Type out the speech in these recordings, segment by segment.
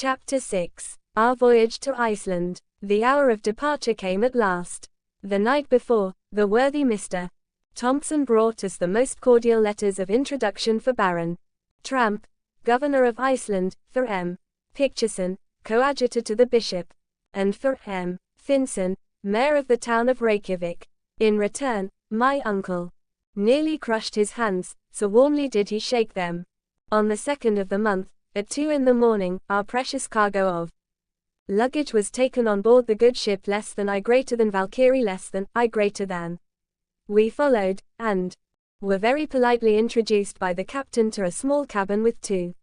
Chapter 6. Our Voyage to Iceland. The hour of departure came at last. The night before, the worthy Mr. Thompson brought us the most cordial letters of introduction for Baron Tramp, Governor of Iceland, for M. Pictursson, coadjutor to the bishop, and for M. Finson, mayor of the town of Reykjavik. In return, my uncle nearly crushed his hands, so warmly did he shake them. On the 2nd of the month, at 2 in the morning, our precious cargo of luggage was taken on board the good ship less than I greater than Valkyrie less than I greater than. We followed, and were very politely introduced by the captain to a small cabin with 2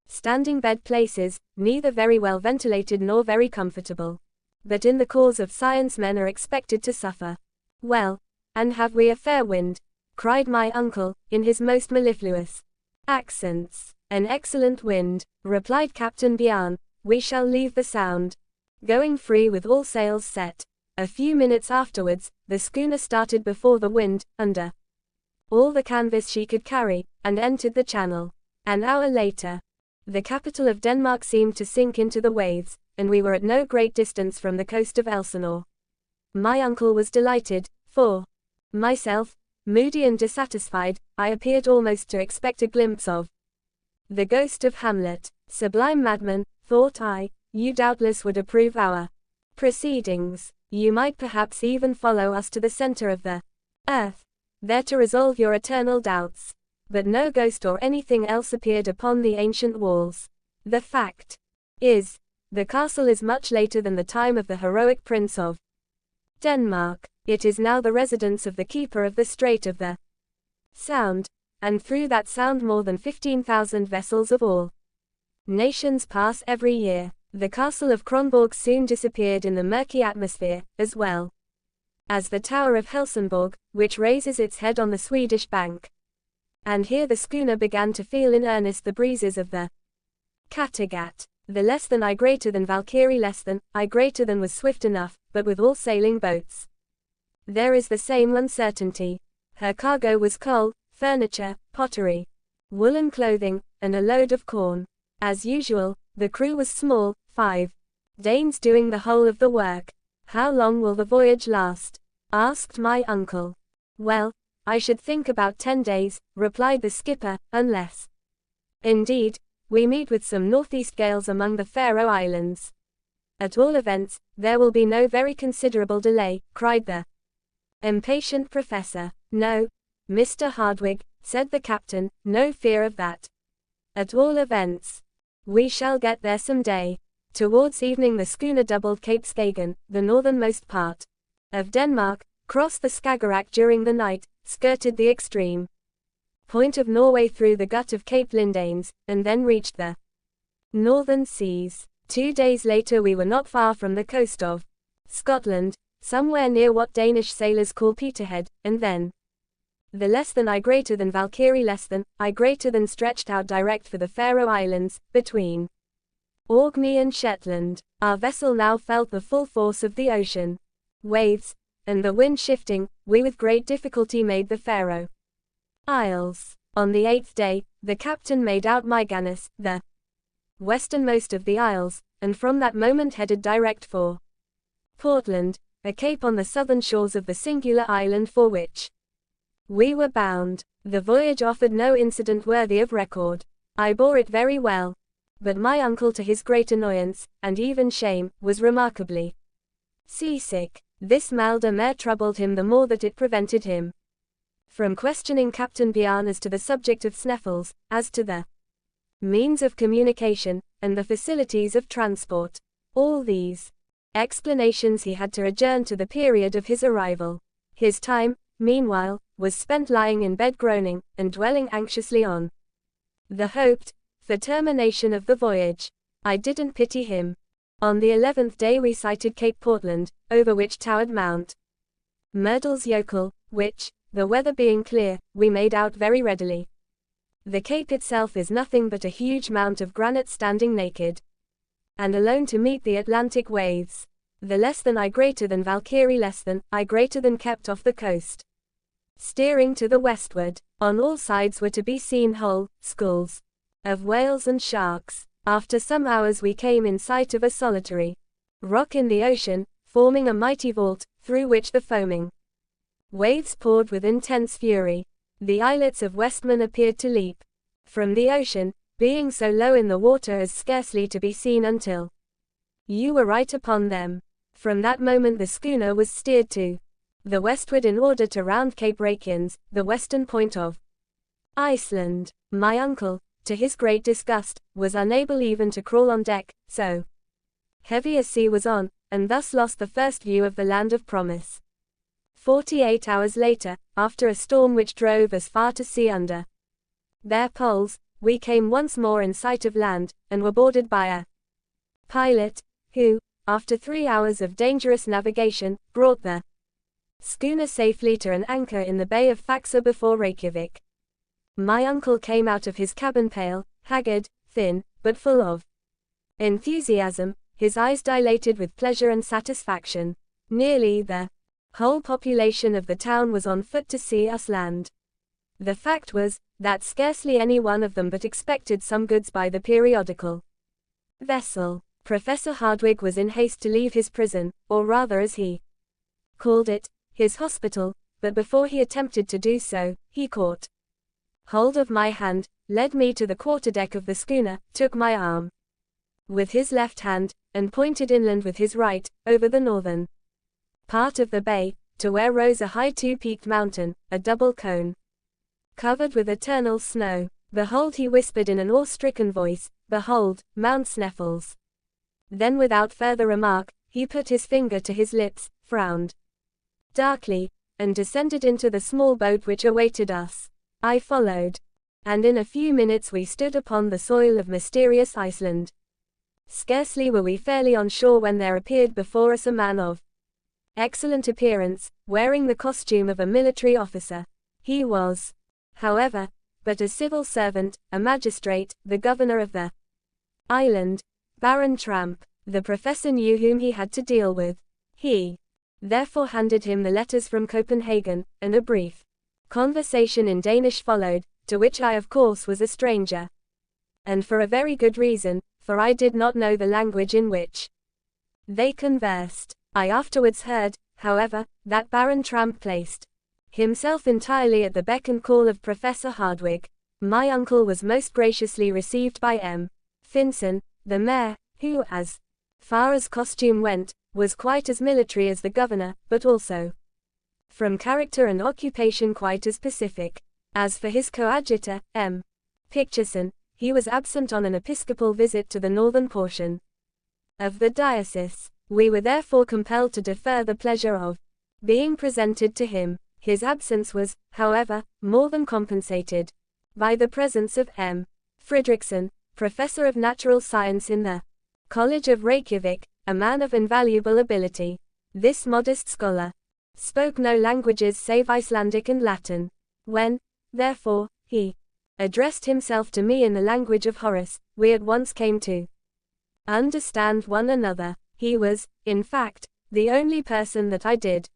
standing bed places, neither very well ventilated nor very comfortable. But in the cause of science men are expected to suffer. Well, and have we a fair wind? Cried my uncle, in his most mellifluous accents. An excellent wind, replied Captain Bjarne. We shall leave the Sound going free with all sails set. A few minutes afterwards, the schooner started before the wind, under all the canvas she could carry, and entered the channel. An hour later, the capital of Denmark seemed to sink into the waves, and we were at no great distance from the coast of Elsinore. My uncle was delighted. For myself, moody and dissatisfied, I appeared almost to expect a glimpse of the ghost of Hamlet. Sublime madman, thought I, you doubtless would approve our proceedings. You might perhaps even follow us to the center of the earth, there to resolve your eternal doubts. But no ghost or anything else appeared upon the ancient walls. The fact is, the castle is much later than the time of the heroic Prince of Denmark. It is now the residence of the keeper of the Strait of the Sound, and through that sound more than 15,000 vessels of all nations pass every year. The castle of Kronborg soon disappeared in the murky atmosphere, as well as the tower of Helsingborg, which raises its head on the Swedish bank. And here the schooner began to feel in earnest the breezes of the Kattegat. The less than I greater than Valkyrie less than I greater than was swift enough, but with all sailing boats there is the same uncertainty. Her cargo was coal, furniture, pottery, woolen clothing, and a load of corn. As usual, the crew was small, 5 Danes doing the whole of the work. How long will the voyage last? Asked my uncle. Well, I should think about 10 days, replied the skipper, unless indeed we meet with some northeast gales among the Faroe Islands. At all events, there will be no very considerable delay, cried the impatient professor. No, Mr. Hardwigg, said the captain, no fear of that. At all events, we shall get there some day. Towards evening the schooner doubled Cape Skagen, the northernmost part of Denmark, crossed the Skagerrak during the night, skirted the extreme point of Norway through the gut of Cape Lindanes, and then reached the northern seas. 2 days later we were not far from the coast of Scotland, somewhere near what Danish sailors call Peterhead, and then the less than I greater than Valkyrie less than I greater than stretched out direct for the Faroe Islands, between Orkney and Shetland. Our vessel now felt the full force of the ocean waves, and the wind shifting. We with great difficulty made the Faroe Isles. On the 8th day, the captain made out Myganus, the westernmost of the isles, and from that moment headed direct for Portland, a cape on the southern shores of the singular island for which we were bound. The voyage offered no incident worthy of record. I bore it very well. But my uncle, to his great annoyance, and even shame, was remarkably seasick. This mal de mer troubled him the more that it prevented him from questioning Captain Bjarne as to the subject of Sneffels, as to the means of communication, and the facilities of transport. All these explanations he had to adjourn to the period of his arrival. His time, meanwhile, was spent lying in bed groaning, and dwelling anxiously on the hoped for termination of the voyage. I didn't pity him. On the 11th day we sighted Cape Portland, over which towered Mount Myrtilsjökull, which, the weather being clear, we made out very readily. The cape itself is nothing but a huge mount of granite standing naked and alone to meet the Atlantic waves. The less than I greater than Valkyrie less than I greater than kept off the coast, steering to the westward. On all sides were to be seen whole skulls of whales and sharks. After some hours we came in sight of a solitary rock in the ocean, forming a mighty vault, through which the foaming waves poured with intense fury. The islets of Westman appeared to leap from the ocean, being so low in the water as scarcely to be seen until you were right upon them. From that moment the schooner was steered to the westward in order to round Cape Reykjans, the western point of Iceland. My uncle, to his great disgust, was unable even to crawl on deck, so heavy a sea was on, and thus lost the first view of the land of promise. 48 hours later, after a storm which drove us far to sea under their poles, we came once more in sight of land, and were boarded by a pilot, who, after 3 hours of dangerous navigation, brought the schooner safely to an anchor in the Bay of Faxa before Reykjavik. My uncle came out of his cabin pale, haggard, thin, but full of enthusiasm, his eyes dilated with pleasure and satisfaction. Nearly the whole population of the town was on foot to see us land. The fact was, that scarcely any one of them but expected some goods by the periodical vessel. Professor Hardwigg was in haste to leave his prison, or rather as he called it, his hospital, but before he attempted to do so, he caught hold of my hand, led me to the quarterdeck of the schooner, took my arm with his left hand, and pointed inland with his right, over the northern part of the bay, to where rose a high two-peaked mountain, a double cone, covered with eternal snow. Behold, he whispered in an awe-stricken voice, behold, Mount Sneffels. Then without further remark, he put his finger to his lips, frowned darkly, and descended into the small boat which awaited us. I followed, and in a few minutes we stood upon the soil of mysterious Iceland. Scarcely were we fairly on shore when there appeared before us a man of excellent appearance, wearing the costume of a military officer. He was, however, but a civil servant, a magistrate, the governor of the island, Baron Tramp. The professor knew whom he had to deal with. He therefore handed him the letters from Copenhagen, and a brief conversation in Danish followed, to which I of course was a stranger. And for a very good reason, for I did not know the language in which they conversed. I afterwards heard, however, that Baron Tramp placed himself entirely at the beck and call of Professor Hardwigg. My uncle was most graciously received by M. Finson, the mayor, who, as far as costume went, was quite as military as the governor, but also, from character and occupation, quite as pacific. As for his coadjutor, M. Picturson, he was absent on an episcopal visit to the northern portion of the diocese. We were therefore compelled to defer the pleasure of being presented to him. His absence was, however, more than compensated by the presence of M. Fridriksson, professor of natural science in the College of Reykjavik, a man of invaluable ability. This modest scholar spoke no languages save Icelandic and Latin. When, therefore, he addressed himself to me in the language of Horace, we at once came to understand one another. He was, in fact, the only person that I did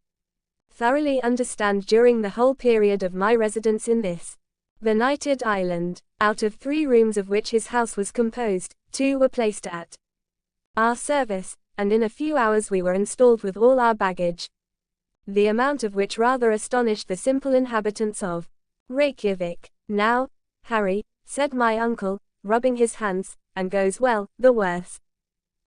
thoroughly understand during the whole period of my residence in this benighted island. Out of 3 rooms of which his house was composed, 2 were placed at our service, and in a few hours we were installed with all our baggage, the amount of which rather astonished the simple inhabitants of Reykjavik. Now, Harry, said my uncle, rubbing his hands, and goes well, the worst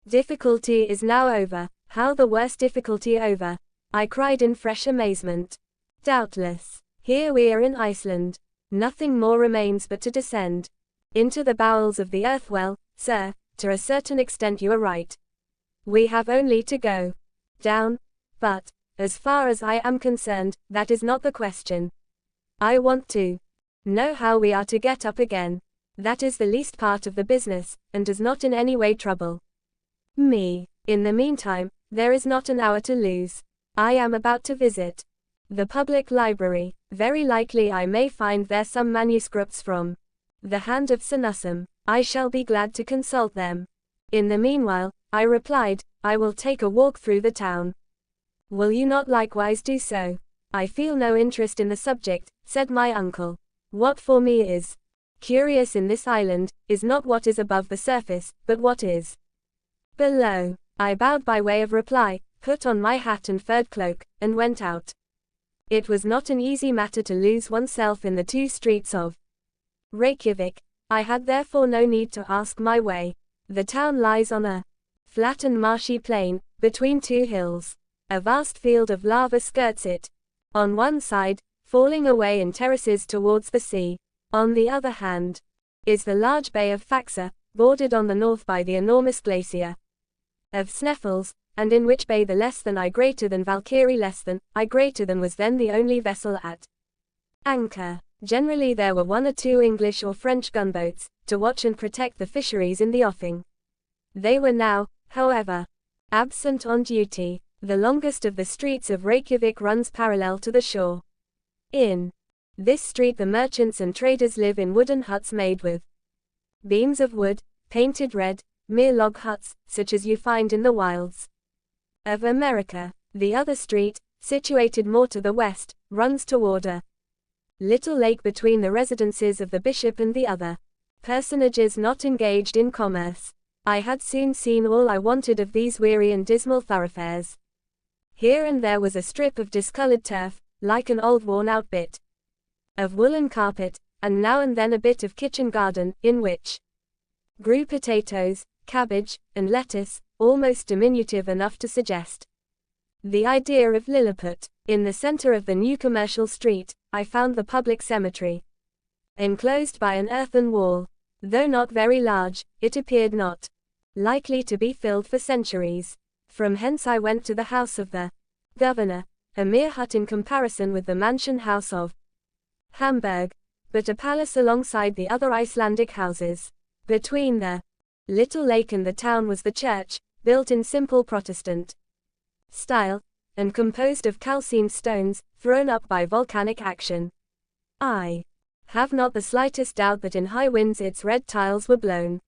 difficulty is now over. How the worst difficulty over? I cried in fresh amazement. Doubtless. Here we are in Iceland. Nothing more remains but to descend into the bowels of the earth. Well, sir, to a certain extent you are right. We have only to go down, but, as far as I am concerned, that is not the question. I want to know how we are to get up again. That is the least part of the business, and does not in any way trouble me. In the meantime, there is not an hour to lose. I am about to visit the public library. Very likely I may find there some manuscripts from the hand of Sanusum. I shall be glad to consult them. In the meanwhile, I replied, I will take a walk through the town. Will you not likewise do so? I feel no interest in the subject, said my uncle. What for me is Curious in this island, is not what is above the surface, but what is below. I bowed by way of reply, put on my hat and furred cloak, and went out. It was not an easy matter to lose oneself in the two streets of Reykjavik. I had therefore no need to ask my way. The town lies on a flat and marshy plain, between two hills. A vast field of lava skirts it. On one side, falling away in terraces towards the sea. On the other hand, is the large bay of Faxa, bordered on the north by the enormous glacier of Sneffels, and in which bay the less than I greater than Valkyrie less than I greater than was then the only vessel at anchor. Generally there were 1 or 2 English or French gunboats, to watch and protect the fisheries in the offing. They were now, however, absent on duty. The longest of the streets of Reykjavik runs parallel to the shore. In this street the merchants and traders live in wooden huts made with beams of wood, painted red, mere log huts, such as you find in the wilds of America. The other street, situated more to the west, runs toward a little lake between the residences of the bishop and the other personages not engaged in commerce. I had soon seen all I wanted of these weary and dismal thoroughfares. Here and there was a strip of discolored turf, like an old worn-out bit of woolen carpet, and now and then a bit of kitchen garden, in which grew potatoes, cabbage, and lettuce, almost diminutive enough to suggest the idea of Lilliput. In the center of the new commercial street, I found the public cemetery, enclosed by an earthen wall. Though not very large, it appeared not likely to be filled for centuries. From hence I went to the house of the governor, a mere hut in comparison with the mansion house of Hamburg, but a palace alongside the other Icelandic houses. Between the little lake and the town was the church, built in simple Protestant style, and composed of calcined stones, thrown up by volcanic action. I have not the slightest doubt that in high winds its red tiles were blown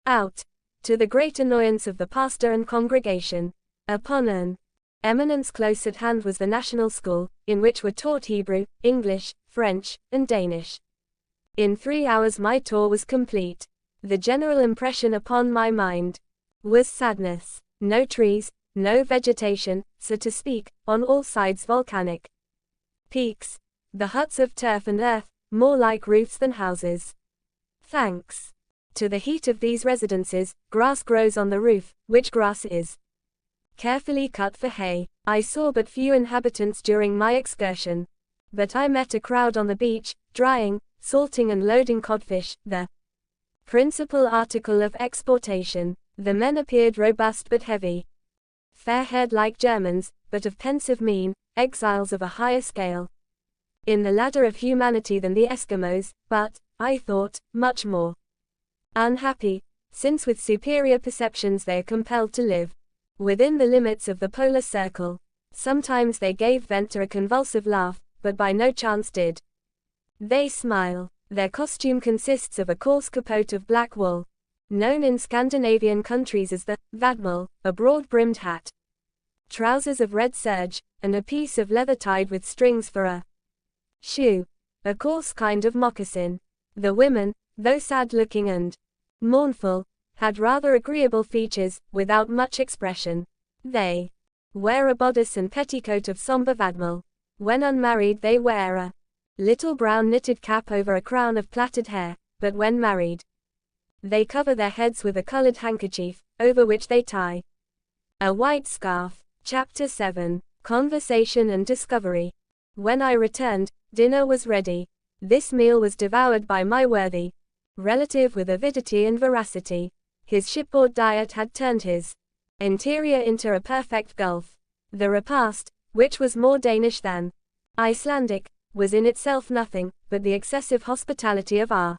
out, to the great annoyance of the pastor and congregation. Upon an eminence close at hand was the national school, in which were taught Hebrew, English, French, and Danish. In 3 hours my tour was complete. The general impression upon my mind was sadness. No trees, no vegetation, so to speak, on all sides volcanic peaks. The huts of turf and earth, more like roofs than houses. Thanks to the heat of these residences, grass grows on the roof, which grass is carefully cut for hay. I saw but few inhabitants during my excursion, but I met a crowd on the beach, drying, salting and loading codfish, the principal article of exportation. The men appeared robust but heavy, fair-haired like Germans, but of pensive mien, exiles of a higher scale in the ladder of humanity than the Eskimos, but, I thought, much more unhappy, since with superior perceptions they are compelled to live within the limits of the polar circle. Sometimes they gave vent to a convulsive laugh, but by no chance did they smile. Their costume consists of a coarse capote of black wool, known in Scandinavian countries as the vadmal, a broad-brimmed hat, trousers of red serge, and a piece of leather tied with strings for a shoe, a coarse kind of moccasin. The women, though sad-looking and mournful, had rather agreeable features, without much expression. They wear a bodice and petticoat of somber vadmal. When unmarried they wear a little brown knitted cap over a crown of plaited hair, but when married, they cover their heads with a colored handkerchief, over which they tie a white scarf. Chapter 7. Conversation and Discovery. When I returned, dinner was ready. This meal was devoured by my worthy relative with avidity and voracity. His shipboard diet had turned his interior into a perfect gulf. The repast, which was more Danish than Icelandic, was in itself nothing, but the excessive hospitality of our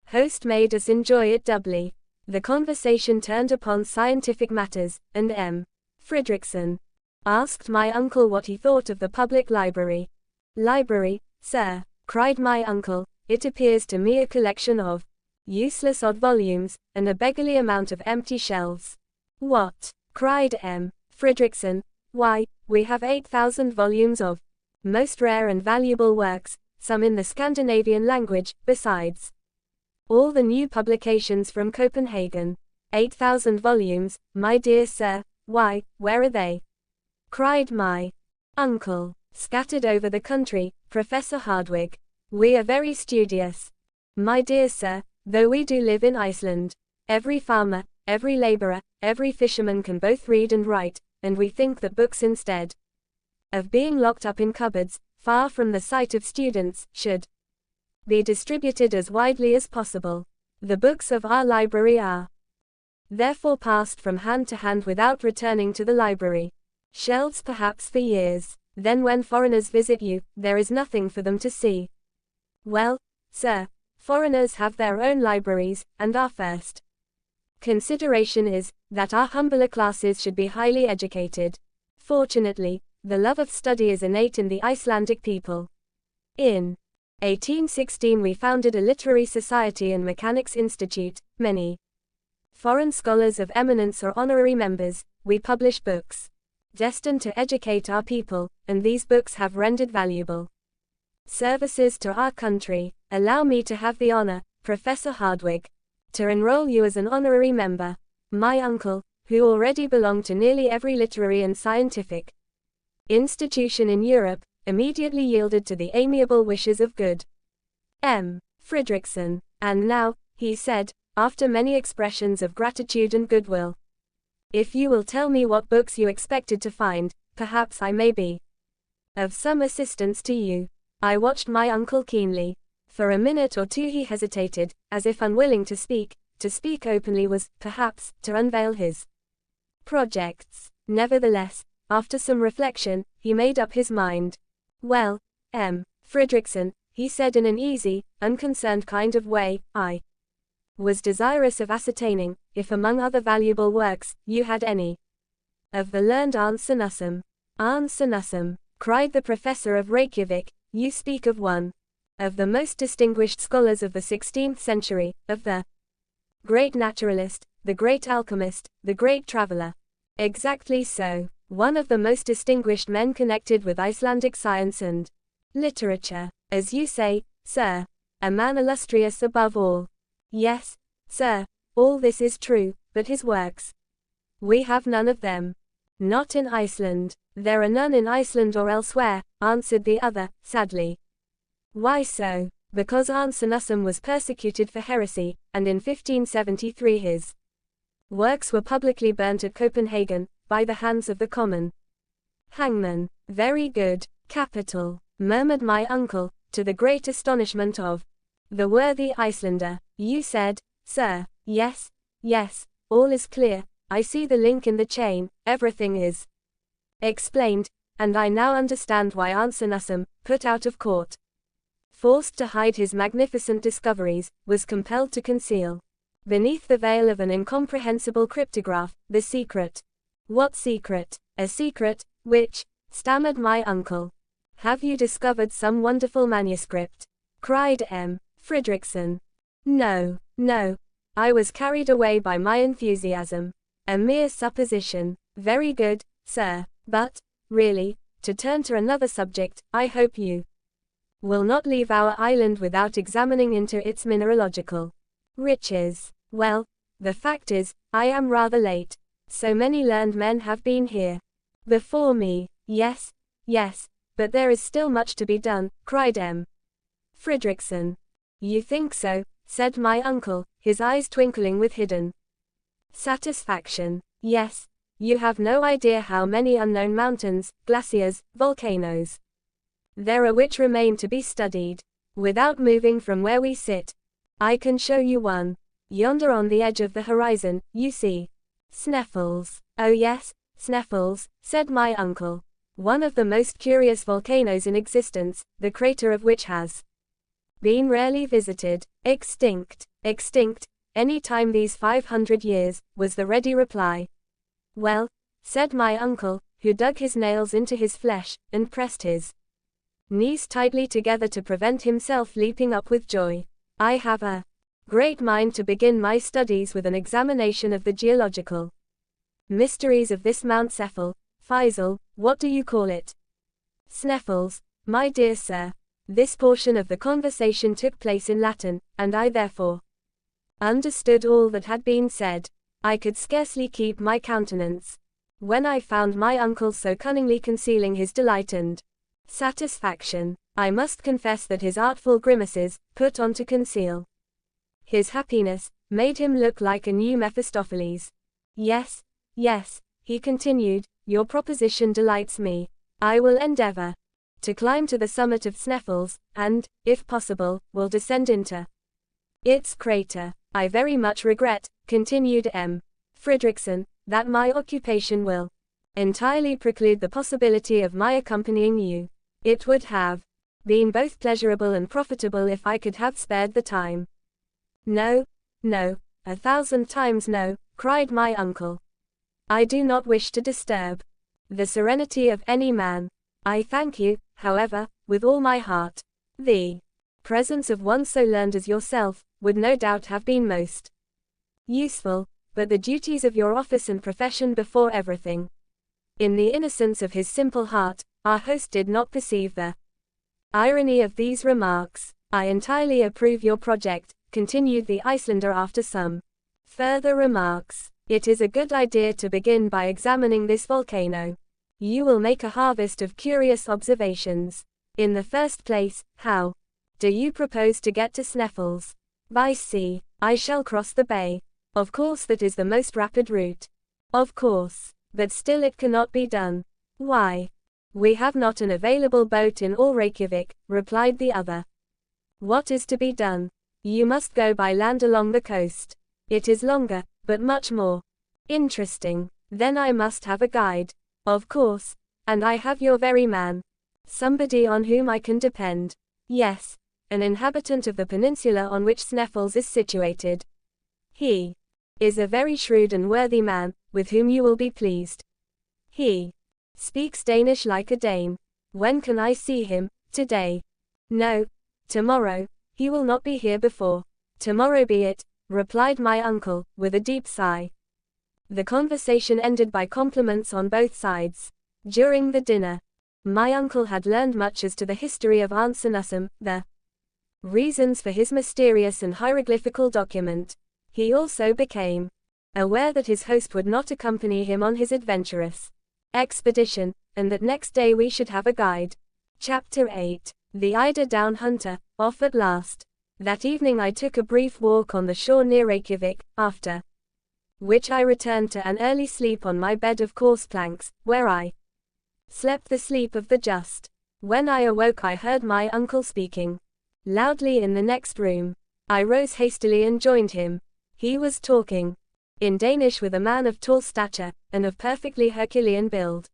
host made us enjoy it doubly. The conversation turned upon scientific matters, and M. Fridriksson asked my uncle what he thought of the public library. Library, sir, cried my uncle, it appears to me a collection of useless odd volumes, and a beggarly amount of empty shelves. What? Cried M. Fridriksson, why, we have 8,000 volumes of most rare and valuable works, some in the Scandinavian language, besides All the new publications from Copenhagen. 8,000 volumes, my dear sir, why, where are they? Cried my uncle. Scattered over the country, Professor Hardwigg. We are very studious. My dear sir, though we do live in Iceland. Every farmer, every laborer, every fisherman can both read and write, and we think that books instead of being locked up in cupboards, far from the sight of students, should be distributed as widely as possible. The books of our library are therefore passed from hand to hand without returning to the library. Shelves perhaps for years. Then when foreigners visit you, there is nothing for them to see. Well, sir, foreigners have their own libraries, and our first consideration is that our humbler classes should be highly educated. Fortunately, the love of study is innate in the Icelandic people. In 1816 we founded a literary society and mechanics institute. Many foreign scholars of eminence are honorary members. We publish books destined to educate our people, and these books have rendered valuable services to our country. Allow me to have the honor, Professor Hardwigg, to enroll you as an honorary member. My uncle, who already belonged to nearly every literary and scientific institution in Europe, immediately yielded to the amiable wishes of good M. Fridriksson. And now, he said, after many expressions of gratitude and goodwill, if you will tell me what books you expected to find, perhaps I may be of some assistance to you. I watched my uncle keenly. For a minute or two he hesitated, as if unwilling to speak. To speak openly was, perhaps, to unveil his projects. Nevertheless, after some reflection, he made up his mind. Well, M. Fridriksson, he said in an easy, unconcerned kind of way, I was desirous of ascertaining, if among other valuable works, you had any of the learned Arne Svenningsson. Arne Svenningsson, cried the professor of Reykjavik, you speak of one of the most distinguished scholars of the 16th century, of the great naturalist, the great alchemist, the great traveler. Exactly so. One of the most distinguished men connected with Icelandic science and literature. As you say, sir, a man illustrious above all. Yes, sir, all this is true, but his works. We have none of them. Not in Iceland. There are none in Iceland or elsewhere, answered the other, sadly. Why so? Because Arne Svenningsson was persecuted for heresy, and in 1573 his works were publicly burnt at Copenhagen, by the hands of the common hangman. Very good, capital, murmured my uncle, to the great astonishment of the worthy Icelander. You said, sir, yes, yes, all is clear, I see the link in the chain, everything is explained, and I now understand why Arne Svenningsson, put out of court, forced to hide his magnificent discoveries, was compelled to conceal, beneath the veil of an incomprehensible cryptograph, the secret. What secret? A secret, which, stammered my uncle. Have you discovered some wonderful manuscript? Cried M. Fridriksson. No, no. I was carried away by my enthusiasm. A mere supposition. Very good, sir. But, really, to turn to another subject, I hope you will not leave our island without examining into its mineralogical riches. Well, the fact is, I am rather late. So many learned men have been here before me. Yes, yes, but there is still much to be done, cried M. Fridriksson. You think so, said my uncle, his eyes twinkling with hidden satisfaction. Yes, you have no idea how many unknown mountains, glaciers, volcanoes there are which remain to be studied, without moving from where we sit. I can show you one. Yonder on the edge of the horizon, you see Sneffels. Oh yes, Sneffels, said my uncle. One of the most curious volcanoes in existence, the crater of which has been rarely visited. Extinct, extinct, any time these 500 years, was the ready reply. Well, said my uncle, who dug his nails into his flesh, and pressed his knees tightly together to prevent himself leaping up with joy. I have a great mind to begin my studies with an examination of the geological mysteries of this Mount Cephal. Faisal, what do you call it? Sneffels, my dear sir. This portion of the conversation took place in Latin, and I therefore understood all that had been said. I could scarcely keep my countenance. When I found my uncle so cunningly concealing his delight and satisfaction, I must confess that his artful grimaces, put on to conceal his happiness, made him look like a new Mephistopheles. Yes, yes, he continued, your proposition delights me. I will endeavor to climb to the summit of Sneffels, and, if possible, will descend into its crater. I very much regret, continued M. Fridriksson, that my occupation will entirely preclude the possibility of my accompanying you. It would have been both pleasurable and profitable if I could have spared the time. No, no, 1,000 times no, cried my uncle. I do not wish to disturb the serenity of any man. I thank you, however, with all my heart. The presence of one so learned as yourself would no doubt have been most useful, but the duties of your office and profession before everything. In the innocence of his simple heart, our host did not perceive the irony of these remarks. I entirely approve your project, continued the Icelander after some further remarks. It is a good idea to begin by examining this volcano. You will make a harvest of curious observations. In the first place, how do you propose to get to Sneffels? By sea. I shall cross the bay. Of course that is the most rapid route. Of course. But still it cannot be done. Why? We have not an available boat in all Reykjavik, replied the other. What is to be done? You must go by land along the coast. It is longer, but much more interesting. Then I must have a guide. Of course, and I have your very man. Somebody on whom I can depend. Yes, an inhabitant of the peninsula on which Sneffels is situated. He is a very shrewd and worthy man, with whom you will be pleased. He speaks Danish like a Dane. When can I see him? Today? No, tomorrow. He will not be here before tomorrow be it, replied my uncle, with a deep sigh. The conversation ended by compliments on both sides. During the dinner, my uncle had learned much as to the history of Aunt Sanusum, the reasons for his mysterious and hieroglyphical document. He also became aware that his host would not accompany him on his adventurous expedition, and that next day we should have a guide. Chapter 8. The Eider Down Hunter, off at last. That evening I took a brief walk on the shore near Reykjavik, after which I returned to an early sleep on my bed of coarse planks, where I slept the sleep of the just. When I awoke I heard my uncle speaking loudly in the next room. I rose hastily and joined him. He was talking in Danish with a man of tall stature, and of perfectly Herculean build.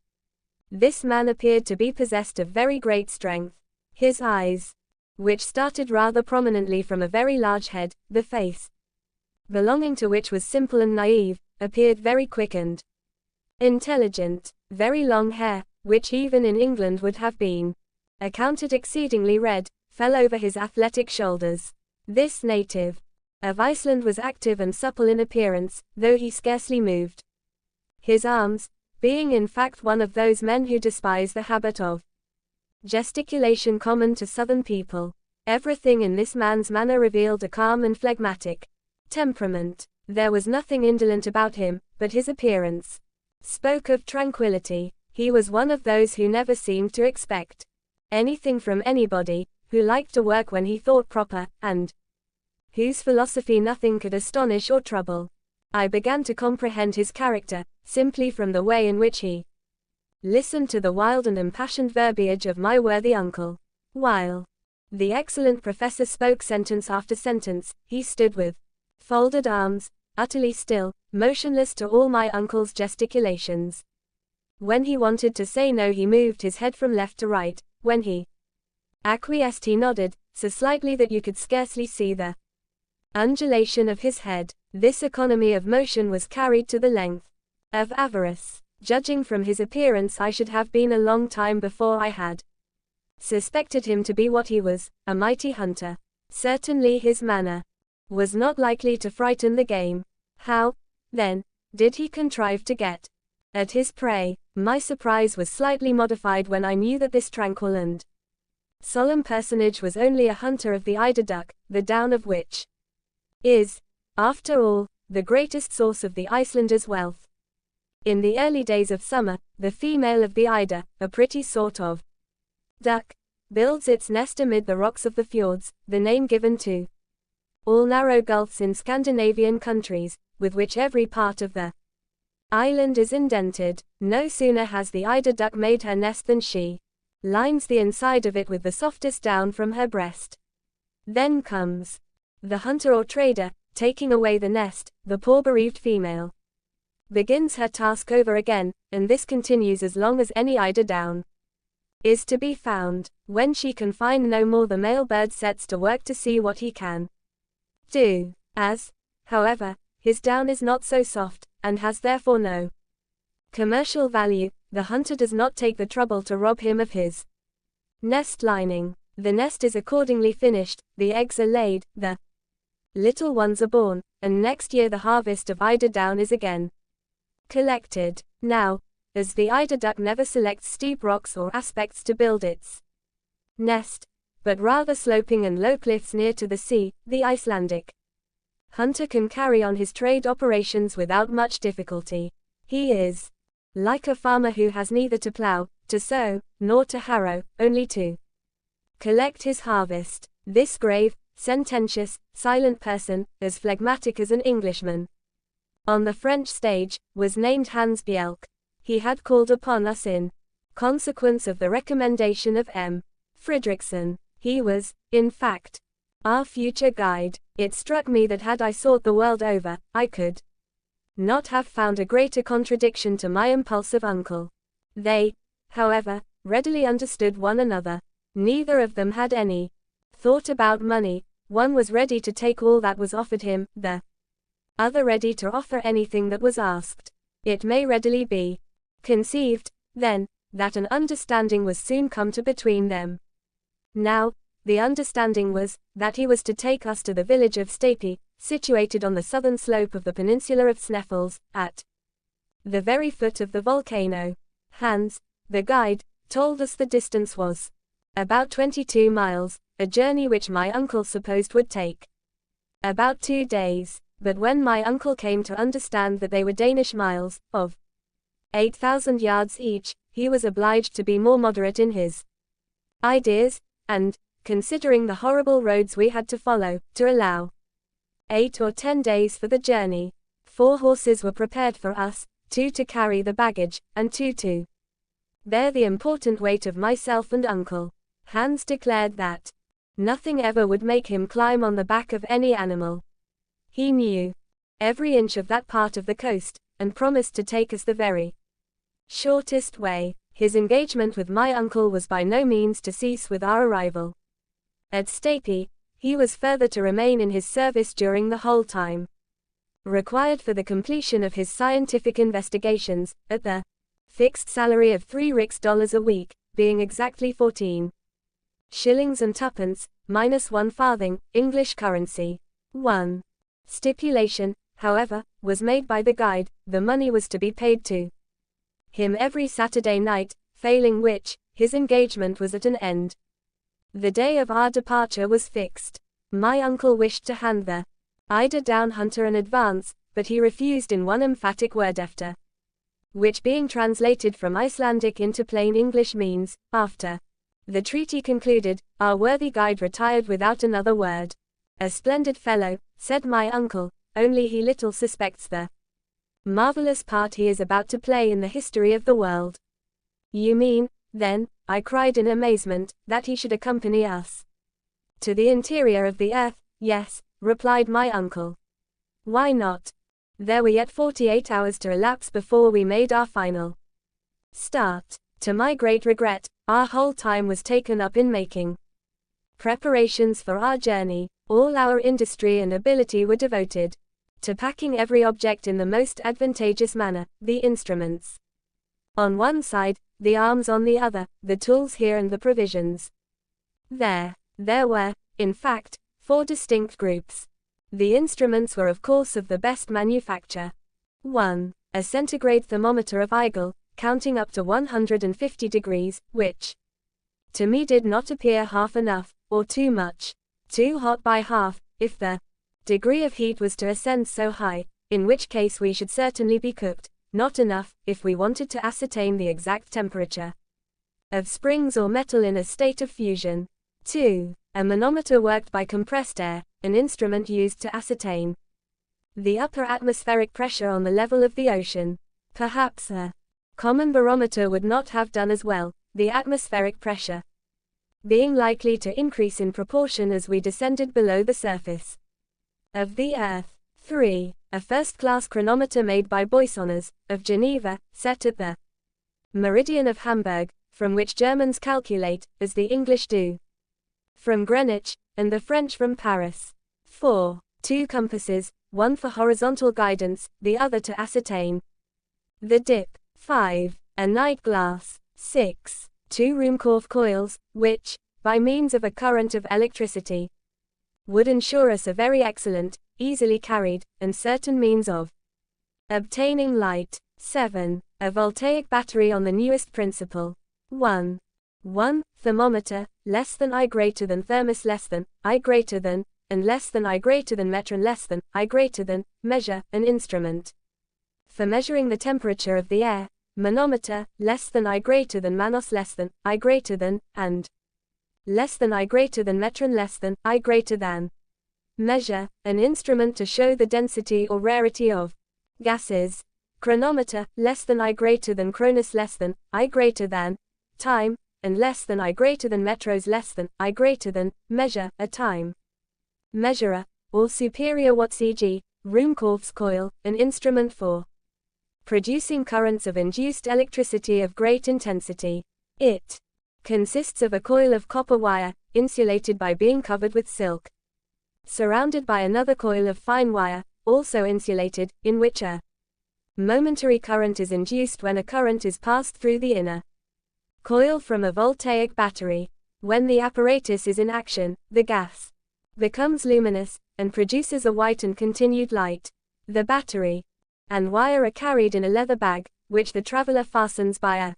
This man appeared to be possessed of very great strength. His eyes, which started rather prominently from a very large head, the face belonging to which was simple and naive, appeared very quick and intelligent. Very long hair, which even in England would have been accounted exceedingly red, fell over his athletic shoulders. This native of Iceland was active and supple in appearance, though he scarcely moved his arms, being in fact one of those men who despise the habit of gesticulation common to southern people. Everything in this man's manner revealed a calm and phlegmatic temperament. There was nothing indolent about him, but his appearance spoke of tranquility. He was one of those who never seemed to expect anything from anybody, who liked to work when he thought proper, and whose philosophy nothing could astonish or trouble. I began to comprehend his character, simply from the way in which he listened to the wild and impassioned verbiage of my worthy uncle. While the excellent professor spoke sentence after sentence, he stood with folded arms, utterly still, motionless to all my uncle's gesticulations. When he wanted to say no he moved his head from left to right, when he acquiesced he nodded, so slightly that you could scarcely see the undulation of his head. This economy of motion was carried to the length of avarice. Judging from his appearance I should have been a long time before I had suspected him to be what he was, a mighty hunter. Certainly his manner was not likely to frighten the game. How, then, did he contrive to get at his prey? My surprise was slightly modified when I knew that this tranquil and solemn personage was only a hunter of the eider duck, the down of which is after all, the greatest source of the Icelanders' wealth. In the early days of summer, the female of the eider, a pretty sort of duck, builds its nest amid the rocks of the fjords, the name given to all narrow gulfs in Scandinavian countries, with which every part of the island is indented. No sooner has the eider duck made her nest than she lines the inside of it with the softest down from her breast. Then comes the hunter or trader, taking away the nest. The poor bereaved female begins her task over again, and this continues as long as any eider down is to be found. When she can find no more, the male bird sets to work to see what he can do. As, however, his down is not so soft, and has therefore no commercial value, the hunter does not take the trouble to rob him of his nest lining. The nest is accordingly finished, the eggs are laid, the little ones are born, and next year the harvest of eider down is again collected. Now, as the eider duck never selects steep rocks or aspects to build its nest, but rather sloping and low cliffs near to the sea, the Icelandic hunter can carry on his trade operations without much difficulty. He is like a farmer who has neither to plow, to sow, nor to harrow, only to collect his harvest. This grave, sententious, silent person, as phlegmatic as an Englishman on the French stage, was named Hans Bjelke. He had called upon us in consequence of the recommendation of M. Fridriksson. He was, in fact, our future guide. It struck me that had I sought the world over, I could not have found a greater contradiction to my impulsive uncle. They, however, readily understood one another. Neither of them had any thought about money. One was ready to take all that was offered him, the other ready to offer anything that was asked. It may readily be conceived, then, that an understanding was soon come to between them. Now, the understanding was, that he was to take us to the village of Stapi, situated on the southern slope of the peninsula of Sneffels, at the very foot of the volcano. Hans, the guide, told us the distance was about 22 miles, a journey which my uncle supposed would take about 2 days, but when my uncle came to understand that they were Danish miles, of 8,000 yards each, he was obliged to be more moderate in his ideas, and, considering the horrible roads we had to follow, to allow 8 or 10 days for the journey. 4 horses were prepared for us, 2 to carry the baggage, and 2 to bear the important weight of myself and uncle. Hans declared that nothing ever would make him climb on the back of any animal. He knew every inch of that part of the coast, and promised to take us the very shortest way. His engagement with my uncle was by no means to cease with our arrival at Stapi. He was further to remain in his service during the whole time required for the completion of his scientific investigations, at the fixed salary of 3 riksdaler a week, being exactly 14 shillings and twopence, minus 1 farthing, English currency. 1 stipulation, however, was made by the guide: the money was to be paid to him every Saturday night, failing which, his engagement was at an end. The day of our departure was fixed. My uncle wished to hand the eider down hunter an advance, but he refused in one emphatic word after, which being translated from Icelandic into plain English means, after. The treaty concluded, our worthy guide retired without another word. A splendid fellow, said my uncle, only he little suspects the marvelous part he is about to play in the history of the world. You mean, then, I cried in amazement, that he should accompany us to the interior of the earth? Yes, replied my uncle. Why not? There were yet 48 hours to elapse before we made our final start. To my great regret, our whole time was taken up in making preparations for our journey. All our industry and ability were devoted to packing every object in the most advantageous manner, the instruments on one side, the arms on the other, the tools here and the provisions there. There were, in fact, 4 distinct groups. The instruments were of course of the best manufacture. 1. A centigrade thermometer of Eigel, counting up to 150 degrees, which to me did not appear half enough, or too much. Too hot by half, if the degree of heat was to ascend so high, in which case we should certainly be cooked, not enough, if we wanted to ascertain the exact temperature of springs or metal in a state of fusion. 2. A manometer worked by compressed air, an instrument used to ascertain the upper atmospheric pressure on the level of the ocean. Perhaps a common barometer would not have done as well, the atmospheric pressure being likely to increase in proportion as we descended below the surface of the Earth. 3. A first-class chronometer made by Boissonnas, of Geneva, set at the meridian of Hamburg, from which Germans calculate, as the English do, from Greenwich, and the French from Paris. 4. 2 compasses, one for horizontal guidance, the other to ascertain the dip. 5. A night glass. 6. 2 Ruhmkorff coils, which, by means of a current of electricity, would ensure us a very excellent, easily carried, and certain means of obtaining light. 7. A voltaic battery on the newest principle. 1. Thermometer, less than I greater than thermos less than, I greater than, and less than I greater than metron less than, I greater than, measure, an instrument for measuring the temperature of the air, manometer, less than I greater than manos less than, I greater than, and less than I greater than metron less than, I greater than. Measure, an instrument to show the density or rarity of gases. Chronometer, less than I greater than chronos less than, I greater than, time, and less than I greater than metros less than, I greater than, measure, a time measurer, or superior watts, e.g., Ruhmkorff's coil, an instrument for producing currents of induced electricity of great intensity. It consists of a coil of copper wire, insulated by being covered with silk, surrounded by another coil of fine wire, also insulated, in which a momentary current is induced when a current is passed through the inner coil from a voltaic battery. When the apparatus is in action, the gas becomes luminous, and produces a white and continued light. The battery and wire are carried in a leather bag, which the traveler fastens by a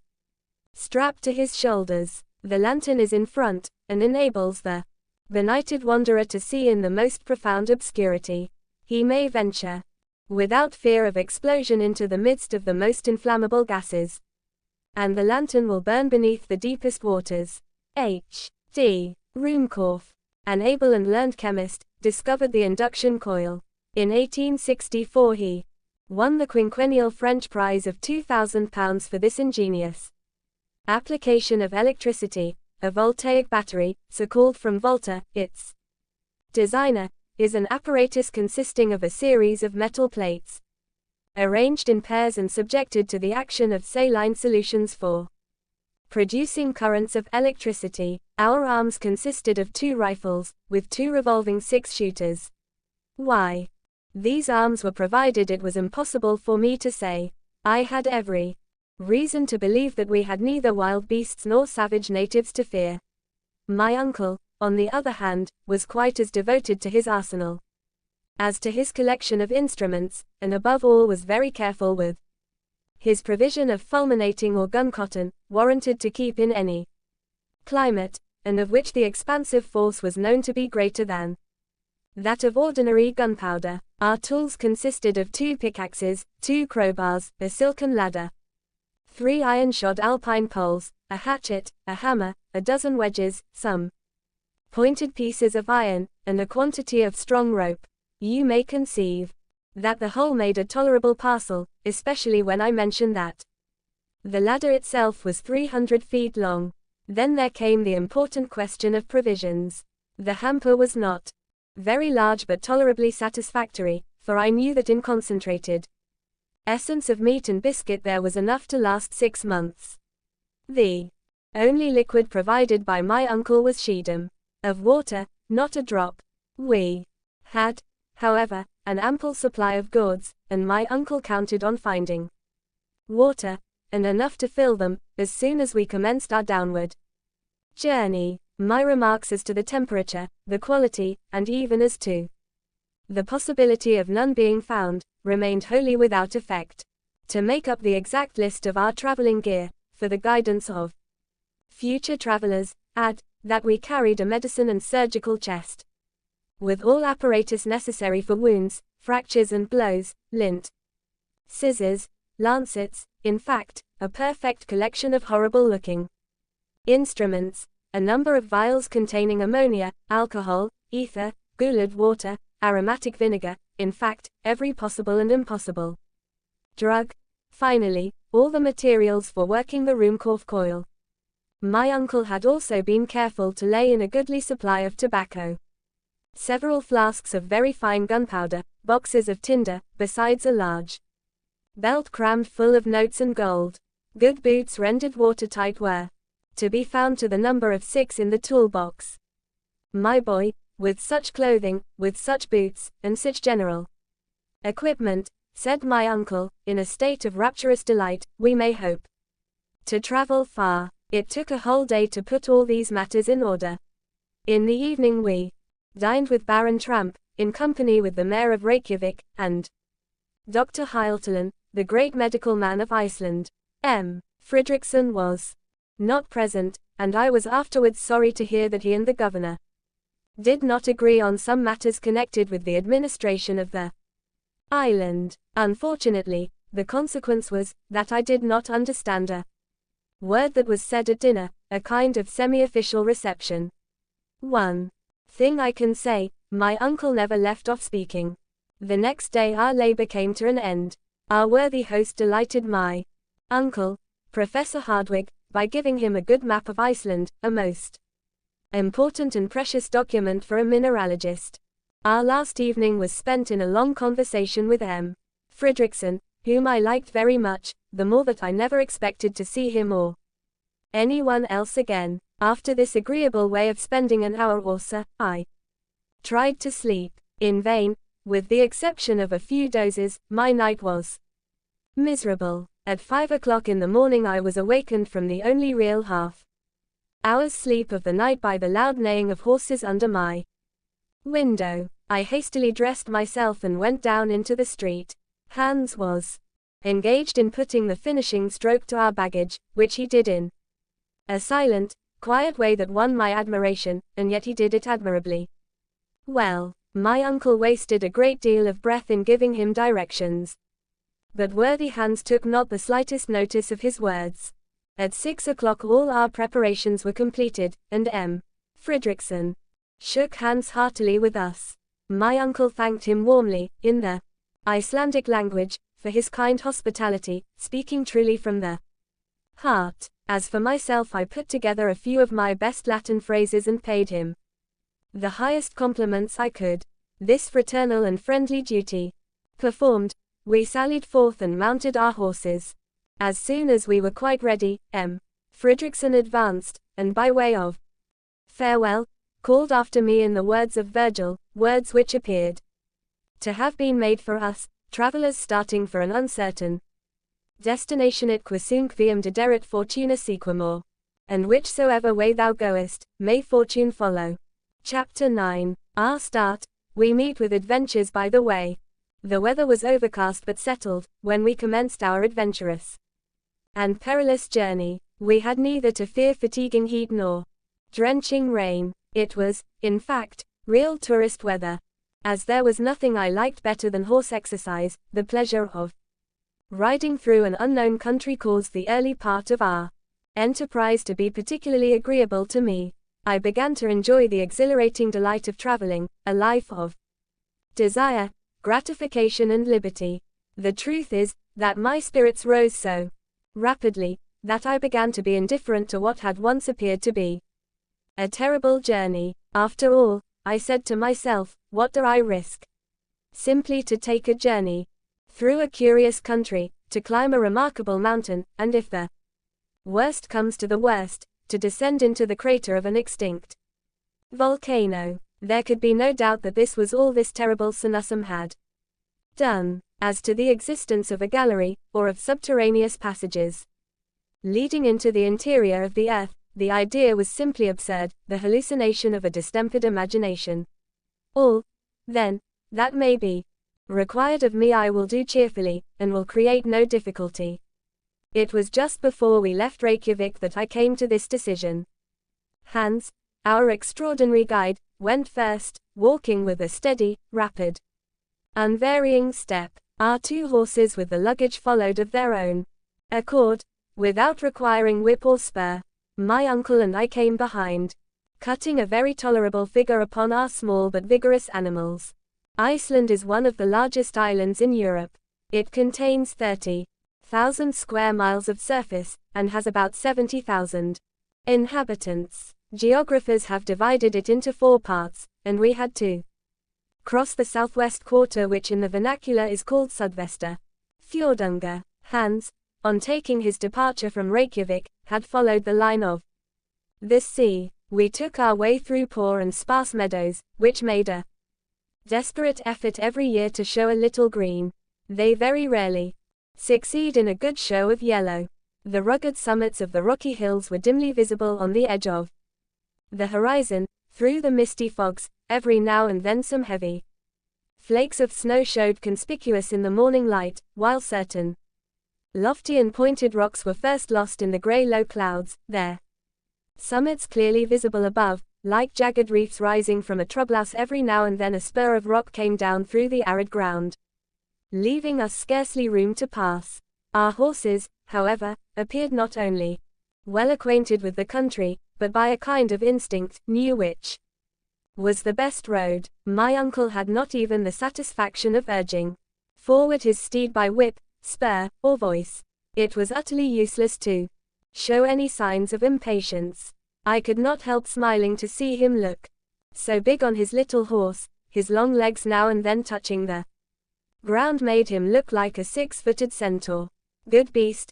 strap to his shoulders. The lantern is in front, and enables the benighted wanderer to see in the most profound obscurity. He may venture, without fear of explosion, into the midst of the most inflammable gases, and the lantern will burn beneath the deepest waters. H. D. Ruhmkorff, an able and learned chemist, discovered the induction coil. In 1864 he won the quinquennial French prize of £2,000 for this ingenious application of electricity. A voltaic battery, so called from volta, its designer, is an apparatus consisting of a series of metal plates, arranged in pairs and subjected to the action of saline solutions for producing currents of electricity. Our arms consisted of 2 rifles, with 2 revolving 6-shooters. Why these arms were provided it was impossible for me to say. I had every reason to believe that we had neither wild beasts nor savage natives to fear. My uncle, on the other hand, was quite as devoted to his arsenal as to his collection of instruments, and above all was very careful with his provision of fulminating or gun cotton, warranted to keep in any climate, and of which the expansive force was known to be greater than that of ordinary gunpowder. Our tools consisted of 2 pickaxes, 2 crowbars, a silken ladder, 3 iron-shod alpine poles, a hatchet, a hammer, a dozen wedges, some pointed pieces of iron, and a quantity of strong rope. You may conceive that the whole made a tolerable parcel, especially when I mention that the ladder itself was 300 feet long. Then there came the important question of provisions. The hamper was not very large but tolerably satisfactory, for I knew that in concentrated essence of meat and biscuit there was enough to last 6 months. The only liquid provided by my uncle was Schiedam. Of water, not a drop. We had, however, an ample supply of gourds, and my uncle counted on finding water, and enough to fill them, as soon as we commenced our downward journey. My remarks as to the temperature, the quality, and even as to the possibility of none being found, remained wholly without effect. To make up the exact list of our traveling gear, for the guidance of future travelers, add that we carried a medicine and surgical chest, with all apparatus necessary for wounds, fractures and blows, lint, scissors, lancets, in fact, a perfect collection of horrible-looking instruments, a number of vials containing ammonia, alcohol, ether, gulad water, aromatic vinegar, in fact, every possible and impossible drug. Finally, all the materials for working the Ruhmkorff coil. My uncle had also been careful to lay in a goodly supply of tobacco, several flasks of very fine gunpowder, boxes of tinder, besides a large belt crammed full of notes and gold. Good boots rendered watertight were to be found to the number of 6 in the toolbox. My boy, with such clothing, with such boots, and such general equipment, said my uncle, in a state of rapturous delight, we may hope to travel far. It took a whole day to put all these matters in order. In the evening we dined with Baron Tramp, in company with the Mayor of Reykjavik, and Dr. Hyltelen, the great medical man of Iceland. M. Fridriksson was not present, and I was afterwards sorry to hear that he and the governor did not agree on some matters connected with the administration of the island. Unfortunately, the consequence was that I did not understand a word that was said at dinner, a kind of semi-official reception. One thing I can say, my uncle never left off speaking. The next day our labor came to an end. Our worthy host delighted my uncle, Professor Hardwigg, by giving him a good map of Iceland, a most important and precious document for a mineralogist. Our last evening was spent in a long conversation with M. Fridriksson, whom I liked very much, the more that I never expected to see him or anyone else again. After this agreeable way of spending an hour or so, I tried to sleep. In vain. With the exception of a few dozes, my night was miserable. At 5 o'clock in the morning I was awakened from the only real half-hour's sleep of the night by the loud neighing of horses under my window. I hastily dressed myself and went down into the street. Hans was engaged in putting the finishing stroke to our baggage, which he did in a silent, quiet way that won my admiration, and yet he did it admirably well. My uncle wasted a great deal of breath in giving him directions, but worthy Hans took not the slightest notice of his words. At 6 o'clock all our preparations were completed, and M. Fridriksson shook hands heartily with us. My uncle thanked him warmly, in the Icelandic language, for his kind hospitality, speaking truly from the heart. As for myself, I put together a few of my best Latin phrases and paid him the highest compliments I could. This fraternal and friendly duty performed, we sallied forth and mounted our horses. As soon as we were quite ready, M. Fridriksson advanced, and by way of farewell, called after me in the words of Virgil, words which appeared to have been made for us, travelers starting for an uncertain destination, et quisumque viam dederit fortuna sequamur. And whichsoever way thou goest, may fortune follow. Chapter 9. Our start. We meet with adventures by the way. The weather was overcast but settled, when we commenced our adventurous and perilous journey. We had neither to fear fatiguing heat nor drenching rain. It was, in fact, real tourist weather. As there was nothing I liked better than horse exercise, the pleasure of riding through an unknown country caused the early part of our enterprise to be particularly agreeable to me. I began to enjoy the exhilarating delight of traveling, a life of desire, gratification and liberty. The truth is, that my spirits rose so rapidly, that I began to be indifferent to what had once appeared to be a terrible journey. After all, I said to myself, what do I risk? Simply to take a journey through a curious country, to climb a remarkable mountain, and if the worst comes to the worst, to descend into the crater of an extinct volcano. There could be no doubt that this was all this terrible Sanusum had done. As to the existence of a gallery, or of subterraneous passages leading into the interior of the earth, the idea was simply absurd, the hallucination of a distempered imagination. All, then, that may be required of me I will do cheerfully, and will create no difficulty. It was just before we left Reykjavik that I came to this decision. Hans, our extraordinary guide, went first, walking with a steady, rapid, unvarying step. Our 2 horses with the luggage followed of their own accord, without requiring whip or spur. My uncle and I came behind, cutting a very tolerable figure upon our small but vigorous animals. Iceland is one of the largest islands in Europe. It contains 30,000 square miles of surface, and has about 70,000 inhabitants. Geographers have divided it into 4 parts, and we had to cross the southwest quarter, which in the vernacular is called Sudvesta Fjordunga. Hans, on taking his departure from Reykjavik, had followed the line of the sea. We took our way through poor and sparse meadows, which made a desperate effort every year to show a little green. They very rarely succeed in a good show of yellow. The rugged summits of the rocky hills were dimly visible on the edge of the horizon, through the misty fogs. Every now and then some heavy flakes of snow showed conspicuous in the morning light, while certain lofty and pointed rocks were first lost in the grey low clouds, their summits clearly visible above, like jagged reefs rising from a troughhouse. Every now and then a spur of rock came down through the arid ground, leaving us scarcely room to pass. Our horses, however, appeared not only well acquainted with the country, but by a kind of instinct, knew which was the best road. My uncle had not even the satisfaction of urging forward his steed by whip, spur, or voice. It was utterly useless to show any signs of impatience. I could not help smiling to see him look so big on his little horse. His long legs now and then touching the ground made him look like a 6-footed centaur. Good beast,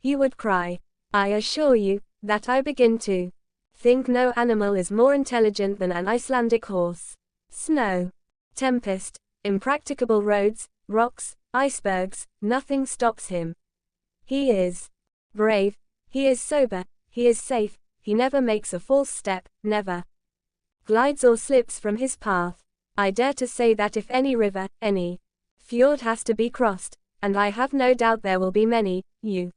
he would cry. I assure you that I begin to think no animal is more intelligent than an Icelandic horse. Snow, tempest, impracticable roads, rocks, icebergs, nothing stops him. He is brave, he is sober, he is safe, he never makes a false step, never glides or slips from his path. I dare to say that if any river, any fjord has to be crossed, and I have no doubt there will be many, you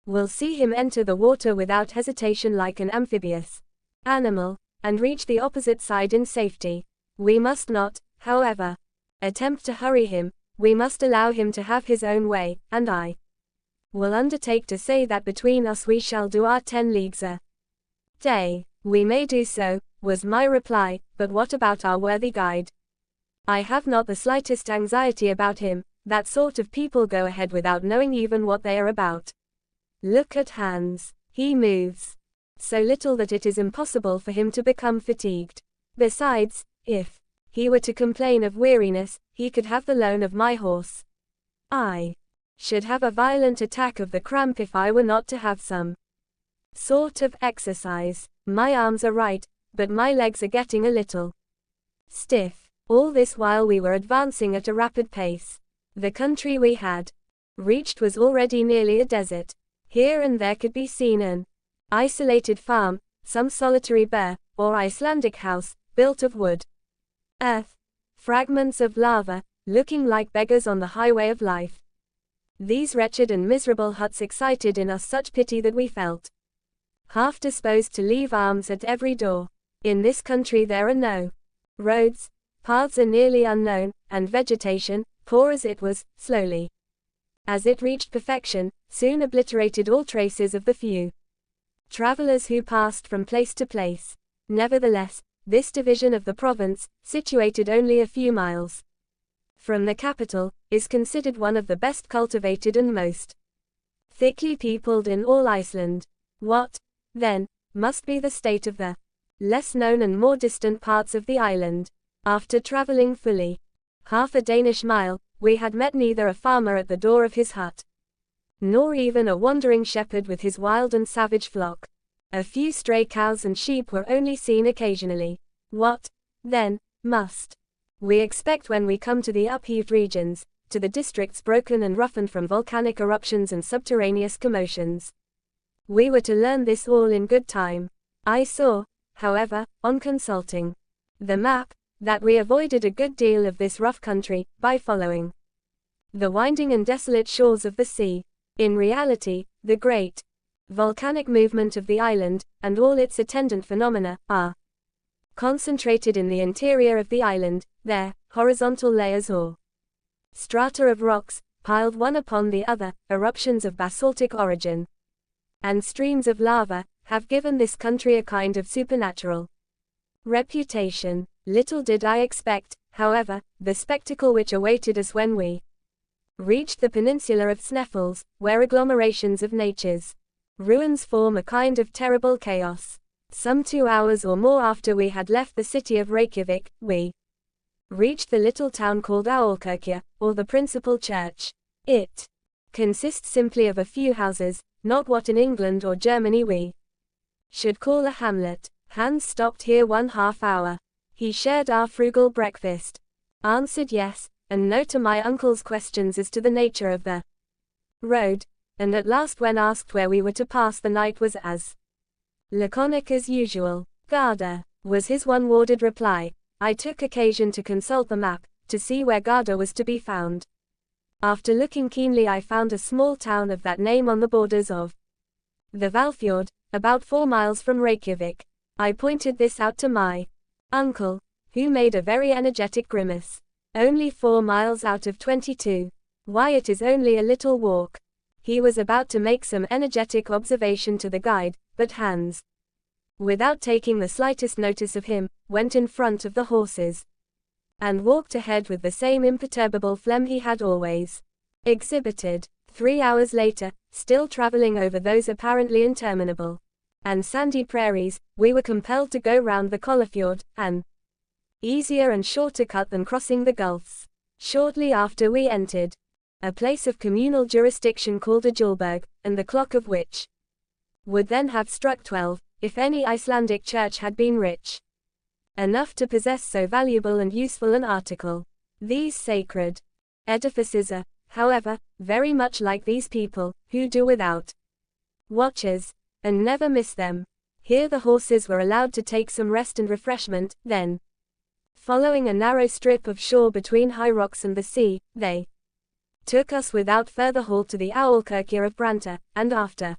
will see him enter the water without hesitation like an amphibious animal, and reach the opposite side in safety. We must not, however, attempt to hurry him. We must allow him to have his own way, and I will undertake to say that between us we shall do our 10 leagues a day. We may do so, was my reply, but what about our worthy guide? I have not the slightest anxiety about him. That sort of people go ahead without knowing even what they are about. Look at Hans. He moves so little that it is impossible for him to become fatigued. Besides, if he were to complain of weariness, he could have the loan of my horse. I should have a violent attack of the cramp if I were not to have some sort of exercise. My arms are right, but my legs are getting a little stiff. All this while we were advancing at a rapid pace. The country we had reached was already nearly a desert. Here and there could be seen an isolated farm, some solitary burh, or Icelandic house, built of wood, earth, fragments of lava, looking like beggars on the highway of life. These wretched and miserable huts excited in us such pity that we felt half disposed to leave alms at every door. In this country there are no roads, paths are nearly unknown, and vegetation, poor as it was, slowly as it reached perfection, soon obliterated all traces of the few travelers who passed from place to place. Nevertheless, this division of the province, situated only a few miles from the capital, is considered one of the best cultivated and most thickly peopled in all Iceland. What, then, must be the state of the less known and more distant parts of the island? After traveling fully half a Danish mile, we had met neither a farmer at the door of his hut, nor even a wandering shepherd with his wild and savage flock. A few stray cows and sheep were only seen occasionally. What, then, must we expect when we come to the upheaved regions, to the districts broken and roughened from volcanic eruptions and subterraneous commotions? We were to learn this all in good time. I saw, however, on consulting the map, that we avoided a good deal of this rough country, by following the winding and desolate shores of the sea. In reality, the great volcanic movement of the island, and all its attendant phenomena, are concentrated in the interior of the island, their horizontal layers or strata of rocks, piled one upon the other, eruptions of basaltic origin, and streams of lava, have given this country a kind of supernatural reputation. Little did I expect, however, the spectacle which awaited us when we reached the peninsula of Sneffels, where agglomerations of nature's ruins form a kind of terrible chaos. Some 2 hours or more after we had left the city of Reykjavik, we reached the little town called Aulkirkja, or the principal church. It consists simply of a few houses, not what in England or Germany we should call a hamlet. Hans stopped here 1/2 hour. He shared our frugal breakfast, answered yes and no to my uncle's questions as to the nature of the road, and at last when asked where we were to pass the night was as laconic as usual. Garda, was his one worded reply. I took occasion to consult the map, to see where Garda was to be found. After looking keenly I found a small town of that name on the borders of the Hvalfjord, about 4 miles from Reykjavik. I pointed this out to my uncle, who made a very energetic grimace. Only 4 miles out of 22. Why, it is only a little walk. He was about to make some energetic observation to the guide, but Hans, without taking the slightest notice of him, went in front of the horses and walked ahead with the same imperturbable phlegm he had always exhibited. 3 hours later, still traveling over those apparently interminable and sandy prairies, we were compelled to go round the Kollafjord, an easier and shorter cut than crossing the gulfs. Shortly after we entered a place of communal jurisdiction called Ajulberg, and the clock of which would then have struck 12, if any Icelandic church had been rich enough to possess so valuable and useful an article. These sacred edifices are, however, very much like these people, who do without watches, and never miss them. Here the horses were allowed to take some rest and refreshment, then, following a narrow strip of shore between high rocks and the sea, they took us without further halt to the Aulkirkja of Branta, and after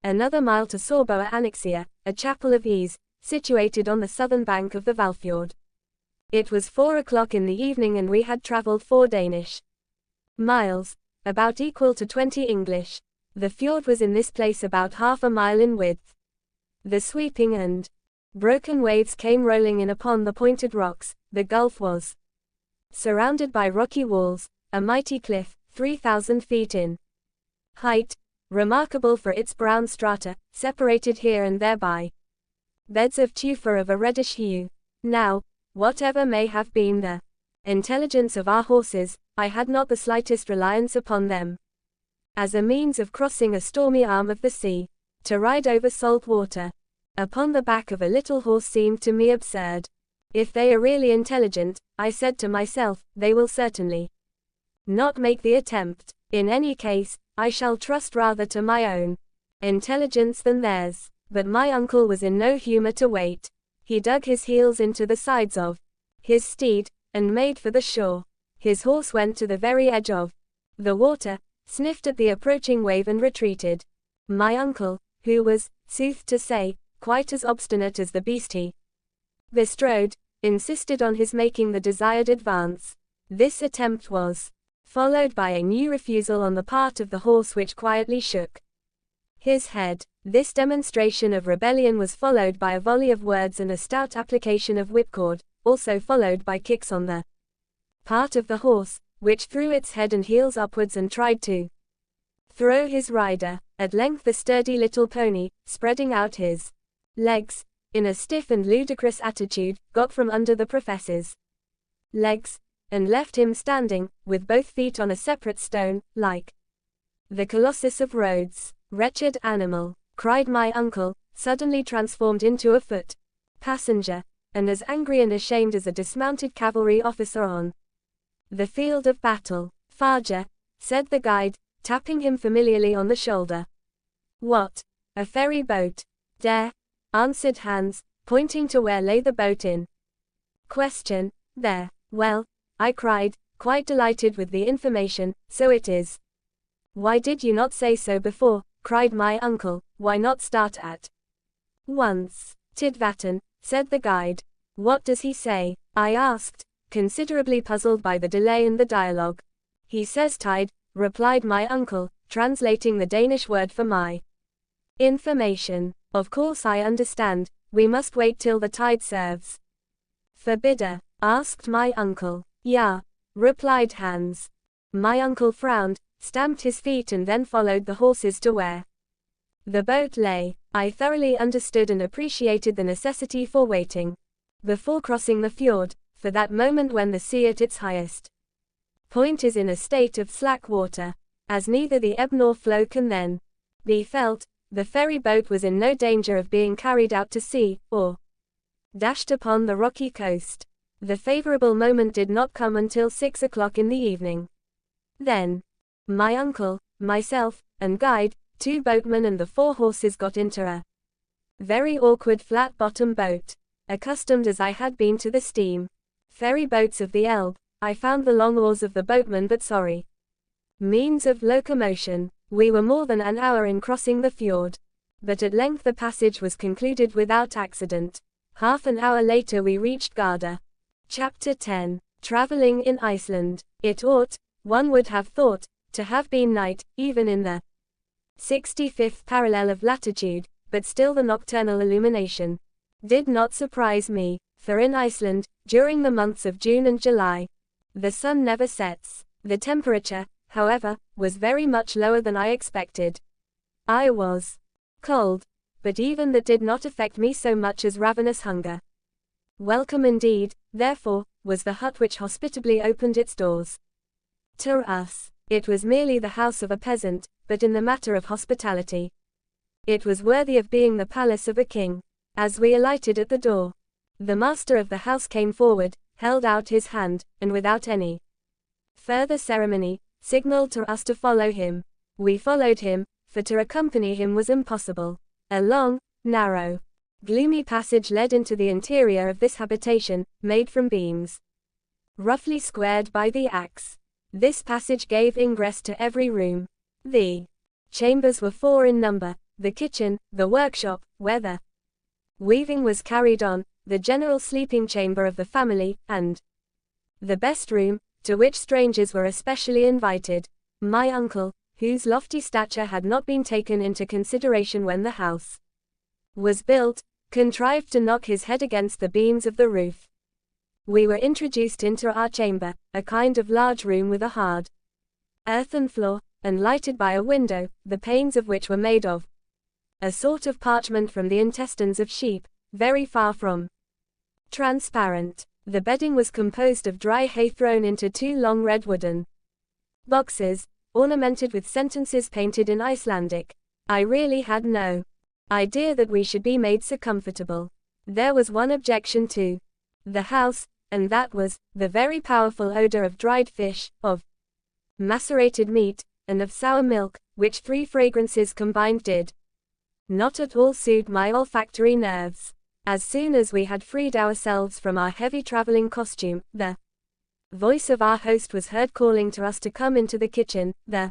another mile to Sorboa Annexia, a chapel of ease, situated on the southern bank of the Hvalfjord. It was 4 o'clock in the evening and we had traveled 4 Danish miles, about equal to 20 English. The fjord was in this place about 1/2 mile in width. The sweeping and broken waves came rolling in upon the pointed rocks. The gulf was surrounded by rocky walls, a mighty cliff, 3,000 feet in height, remarkable for its brown strata, separated here and there by beds of tufa of a reddish hue. Now, whatever may have been the intelligence of our horses, I had not the slightest reliance upon them as a means of crossing a stormy arm of the sea. To ride over salt water upon the back of a little horse seemed to me absurd. If they are really intelligent, I said to myself, they will certainly not make the attempt. In any case, I shall trust rather to my own intelligence than theirs. But my uncle was in no humor to wait. He dug his heels into the sides of his steed, and made for the shore. His horse went to the very edge of the water, sniffed at the approaching wave and retreated. My uncle, who was, sooth to say, quite as obstinate as the beast he bestrode, insisted on his making the desired advance. This attempt was followed by a new refusal on the part of the horse which quietly shook his head. This demonstration of rebellion was followed by a volley of words and a stout application of whipcord, also followed by kicks on the part of the horse, which threw its head and heels upwards and tried to throw his rider. At length the sturdy little pony, spreading out his legs in a stiff and ludicrous attitude, got from under the professor's legs, and left him standing, with both feet on a separate stone, like the Colossus of Rhodes. Wretched animal, cried my uncle, suddenly transformed into a foot passenger, and as angry and ashamed as a dismounted cavalry officer on the field of battle. Faja, said the guide, tapping him familiarly on the shoulder. What? A ferry boat? There, answered Hans, pointing to where lay the boat in question. There. Well, I cried, quite delighted with the information, so it is. Why did you not say so before? Cried my uncle. Why not start at once? Tidvatten, said the guide. What does he say? I asked, considerably puzzled by the delay in the dialogue. He says tide, replied my uncle, translating the Danish word for my information. Of course I understand, we must wait till the tide serves. Forbidder? Asked my uncle. Ja, replied Hans. My uncle frowned, stamped his feet and then followed the horses to where the boat lay. I thoroughly understood and appreciated the necessity for waiting before crossing the fjord, for that moment when the sea at its highest point is in a state of slack water, as neither the ebb nor flow can then be felt. The ferry boat was in no danger of being carried out to sea, or dashed upon the rocky coast. The favorable moment did not come until 6 o'clock in the evening. Then, my uncle, myself, and guide, 2 boatmen and the 4 horses got into a very awkward flat-bottom boat. Accustomed as I had been to the steam ferry boats of the Elbe, I found the long oars of the boatmen but sorry means of locomotion. We were more than an hour in crossing the fjord, but at length the passage was concluded without accident. Half an hour later we reached Garda. Chapter 10. Traveling in Iceland. It ought, one would have thought, to have been night, even in the 65th parallel of latitude, but still the nocturnal illumination did not surprise me, for in Iceland, during the months of June and July, the sun never sets. The temperature, however, was very much lower than I expected. I was cold, but even that did not affect me so much as ravenous hunger. Welcome indeed, therefore, was the hut which hospitably opened its doors to us. It was merely the house of a peasant, but in the matter of hospitality, it was worthy of being the palace of a king. As we alighted at the door, the master of the house came forward, held out his hand, and without any further ceremony, signaled to us to follow him. We followed him, for to accompany him was impossible. A long, narrow, gloomy passage led into the interior of this habitation, made from beams roughly squared by the axe. This passage gave ingress to every room. The chambers were 4 in number: the kitchen, the workshop, where the weaving was carried on, the general sleeping chamber of the family, and the best room, to which strangers were especially invited. My uncle, whose lofty stature had not been taken into consideration when the house was built, contrived to knock his head against the beams of the roof. We were introduced into our chamber, a kind of large room with a hard earthen floor, and lighted by a window, the panes of which were made of a sort of parchment from the intestines of sheep, very far from transparent. The bedding was composed of dry hay thrown into 2 long red wooden boxes, ornamented with sentences painted in Icelandic. I really had no idea that we should be made so comfortable. There was one objection to the house, and that was the very powerful odor of dried fish, of macerated meat, and of sour milk, which 3 fragrances combined did not at all suit my olfactory nerves. As soon as we had freed ourselves from our heavy traveling costume, the voice of our host was heard calling to us to come into the kitchen, the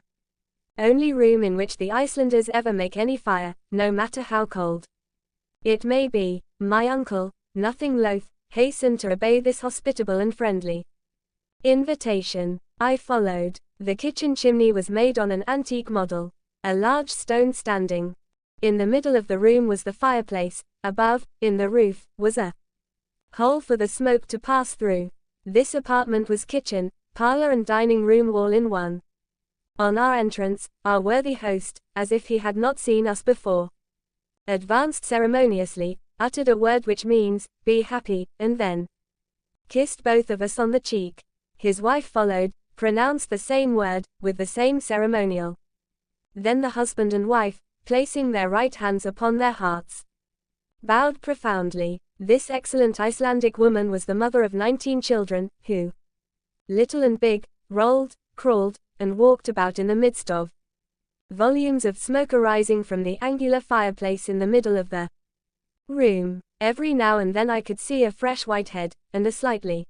only room in which the Icelanders ever make any fire, no matter how cold it may be. My uncle, nothing loath, hastened to obey this hospitable and friendly invitation. I followed. The kitchen chimney was made on an antique model, a large stone standing in the middle of the room was the fireplace. Above, in the roof, was a hole for the smoke to pass through. This apartment was kitchen, parlor and dining room all in one. On our entrance, our worthy host, as if he had not seen us before, advanced ceremoniously, uttered a word which means, "Be happy," and then kissed both of us on the cheek. His wife followed, pronounced the same word, with the same ceremonial. Then the husband and wife, placing their right hands upon their hearts, bowed profoundly. This excellent Icelandic woman was the mother of 19 children, who, little and big, rolled, crawled, and walked about in the midst of volumes of smoke arising from the angular fireplace in the middle of the room. Every now and then I could see a fresh white head, and a slightly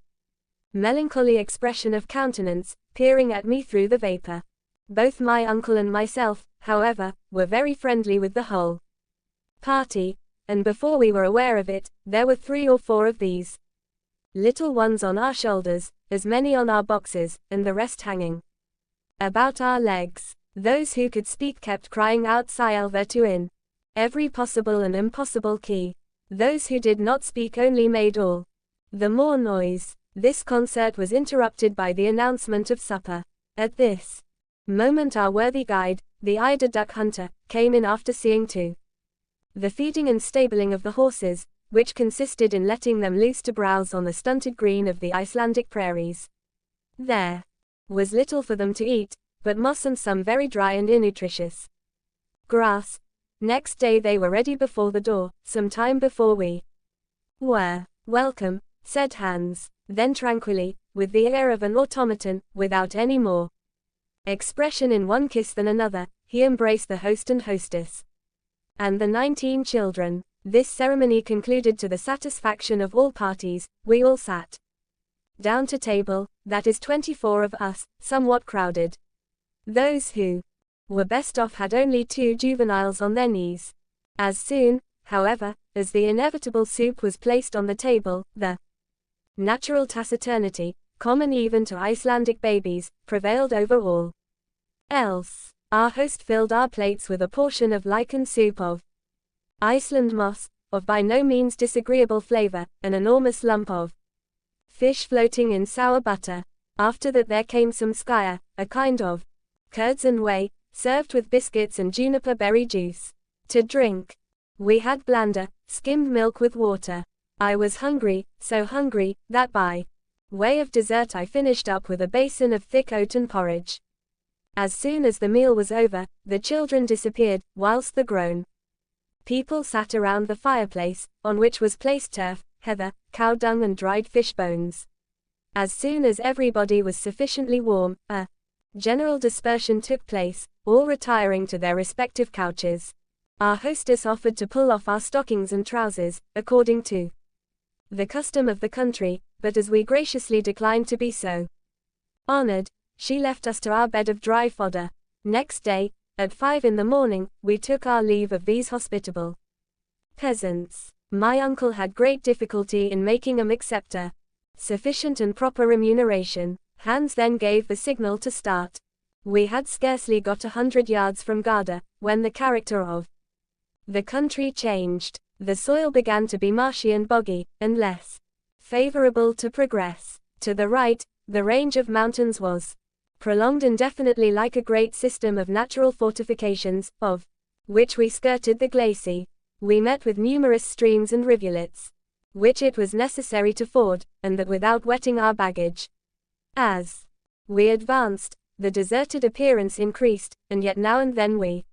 melancholy expression of countenance, peering at me through the vapor. Both my uncle and myself, however, were very friendly with the whole party, and before we were aware of it, there were 3 or 4 of these little ones on our shoulders, as many on our boxes, and the rest hanging about our legs. Those who could speak kept crying out Salve in every possible and impossible key. Those who did not speak only made all the more noise. This concert was interrupted by the announcement of supper. At this moment our worthy guide, the eider duck hunter, came in after seeing to the feeding and stabling of the horses, which consisted in letting them loose to browse on the stunted green of the Icelandic prairies. There was little for them to eat, but moss and some very dry and innutritious grass. Next day they were ready before the door, some time before we were. Welcome, said Hans. Then tranquilly, with the air of an automaton, without any more expression in one kiss than another, he embraced the host and hostess and the 19 children. This ceremony concluded to the satisfaction of all parties. We all sat down to table, that is 24 of us, somewhat crowded. Those who were best off had only 2 juveniles on their knees. As soon, however, as the inevitable soup was placed on the table, the natural taciturnity, common even to Icelandic babies, prevailed over all else. Our host filled our plates with a portion of lichen soup of Iceland moss, of by no means disagreeable flavor, an enormous lump of fish floating in sour butter. After that there came some skyer, a kind of curds and whey, served with biscuits and juniper berry juice. To drink, we had blander, skimmed milk with water. I was hungry, so hungry, that by way of dessert I finished up with a basin of thick oaten porridge. As soon as the meal was over, the children disappeared, whilst the grown people sat around the fireplace, on which was placed turf, heather, cow dung and dried fish bones. As soon as everybody was sufficiently warm, a general dispersion took place, all retiring to their respective couches. Our hostess offered to pull off our stockings and trousers, according to the custom of the country, but as we graciously declined to be so honored, she left us to our bed of dry fodder. Next day, at 5 in the morning, we took our leave of these hospitable peasants. My uncle had great difficulty in making them accept a sufficient and proper remuneration. Hans then gave the signal to start. We had scarcely got 100 yards from Garda, when the character of the country changed. The soil began to be marshy and boggy, and less favorable to progress. To the right, the range of mountains was prolonged indefinitely like a great system of natural fortifications, of which we skirted the glacis. We met with numerous streams and rivulets, which it was necessary to ford, and that without wetting our baggage. As we advanced, the deserted appearance increased, and yet now and then we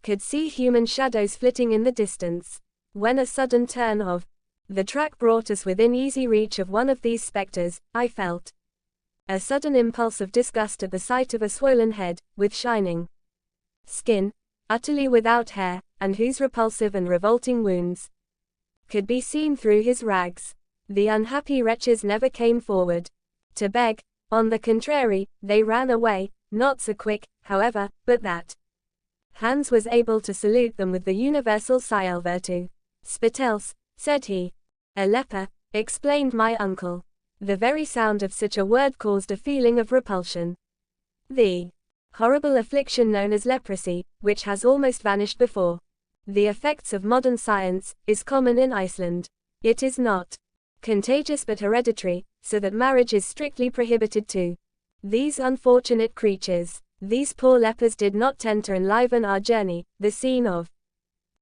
could see human shadows flitting in the distance. When a sudden turn of the track brought us within easy reach of one of these specters, I felt a sudden impulse of disgust at the sight of a swollen head, with shining skin, utterly without hair, and whose repulsive and revolting wounds could be seen through his rags. The unhappy wretches never came forward to beg. On the contrary, they ran away, not so quick, however, but that Hans was able to salute them with the universal Salve. Spitels, said he. A leper, explained my uncle. The very sound of such a word caused a feeling of repulsion. The horrible affliction known as leprosy, which has almost vanished before the effects of modern science, is common in Iceland. It is not contagious but hereditary, so that marriage is strictly prohibited to these unfortunate creatures. These poor lepers did not tend to enliven our journey, the scene of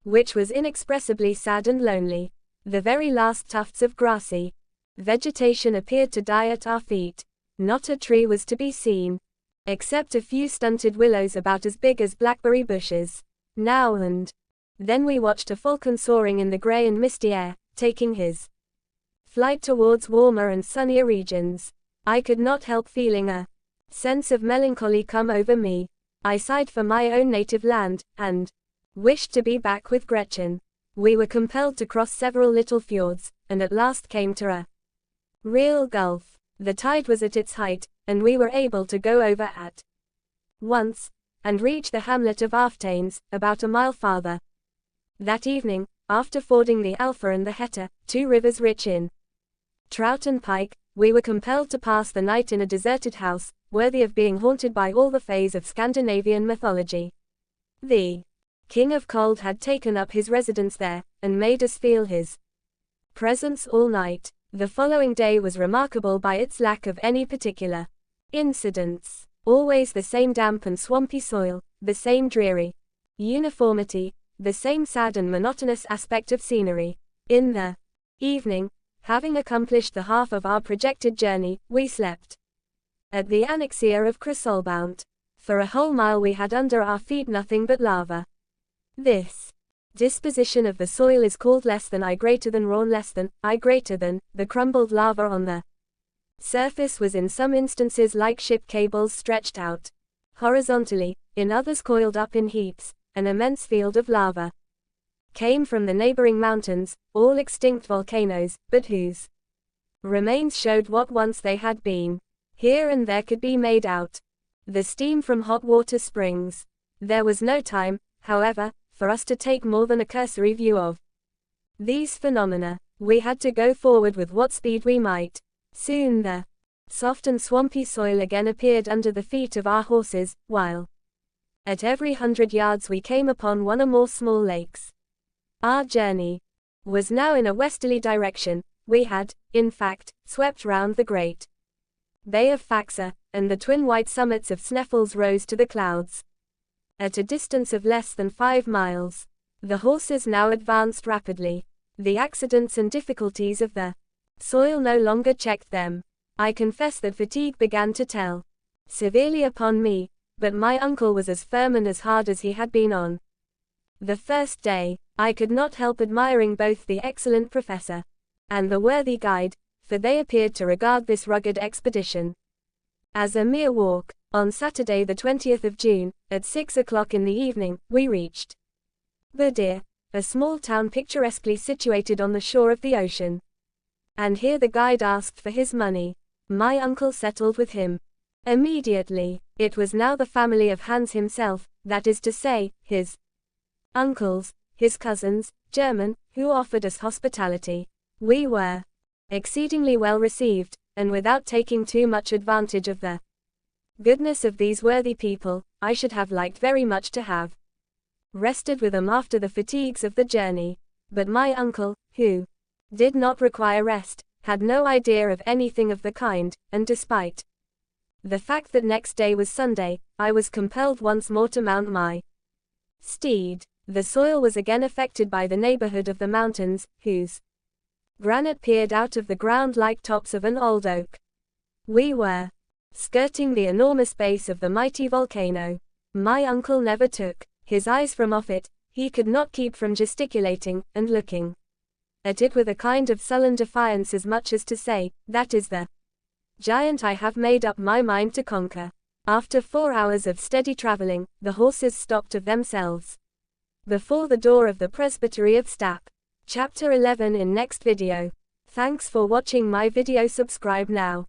which was inexpressibly sad and lonely. The very last tufts of grassy vegetation appeared to die at our feet. Not a tree was to be seen, except a few stunted willows about as big as blackberry bushes. Now and then we watched a falcon soaring in the grey and misty air, taking his flight towards warmer and sunnier regions. I could not help feeling a sense of melancholy come over me. I sighed for my own native land, and wished to be back with Gretchen. We were compelled to cross several little fjords, and at last came to a real gulf. The tide was at its height, and we were able to go over at once, and reach the hamlet of Aftanes, about a mile farther. That evening, after fording the Alfa and the Hetta, 2 rivers rich in trout and pike, we were compelled to pass the night in a deserted house, worthy of being haunted by all the fays of Scandinavian mythology. The King of Cold had taken up his residence there, and made us feel his presence all night. The following day was remarkable by its lack of any particular incidents. Always the same damp and swampy soil, the same dreary uniformity, the same sad and monotonous aspect of scenery. In the evening, having accomplished the half of our projected journey, we slept at the annexia of Krasolbount. For a whole mile we had under our feet nothing but lava. This disposition of the soil is called less than I greater than Rawn less than I greater than. The crumbled lava on the surface was in some instances like ship cables stretched out horizontally, in others coiled up in heaps. An immense field of lava came from the neighboring mountains, all extinct volcanoes, but whose remains showed what once they had been. Here and there could be made out the steam from hot water springs. There was no time, however, for us to take more than a cursory view of these phenomena. We had to go forward with what speed we might. Soon the soft and swampy soil again appeared under the feet of our horses, while at every 100 yards we came upon one or more small lakes. Our journey was now in a westerly direction. We had, in fact, swept round the great Bay of Faxa, and the twin white summits of Sneffels rose to the clouds. At a distance of less than 5 miles, the horses now advanced rapidly. The accidents and difficulties of the soil no longer checked them. I confess that fatigue began to tell severely upon me, but my uncle was as firm and as hard as he had been on the first day. I could not help admiring both the excellent professor and the worthy guide, for they appeared to regard this rugged expedition as a mere walk. On Saturday the 20th of June, at 6 o'clock in the evening, we reached Budir, a small town picturesquely situated on the shore of the ocean. And here the guide asked for his money. My uncle settled with him immediately. It was now the family of Hans himself, that is to say, his uncles, his cousins, German, who offered us hospitality. We were exceedingly well received, and without taking too much advantage of the goodness of these worthy people, I should have liked very much to have rested with them after the fatigues of the journey. But my uncle, who did not require rest, had no idea of anything of the kind, and despite the fact that next day was Sunday, I was compelled once more to mount my steed. The soil was again affected by the neighborhood of the mountains, whose granite peered out of the ground like tops of an old oak. We were skirting the enormous base of the mighty volcano. My uncle never took his eyes from off it. He could not keep from gesticulating and looking at it with a kind of sullen defiance, as much as to say, "That is the giant I have made up my mind to conquer." After 4 hours of steady traveling, the horses stopped of themselves before the door of the Presbytery of Stap. Chapter 11 in next video. Thanks for watching my video. Subscribe now.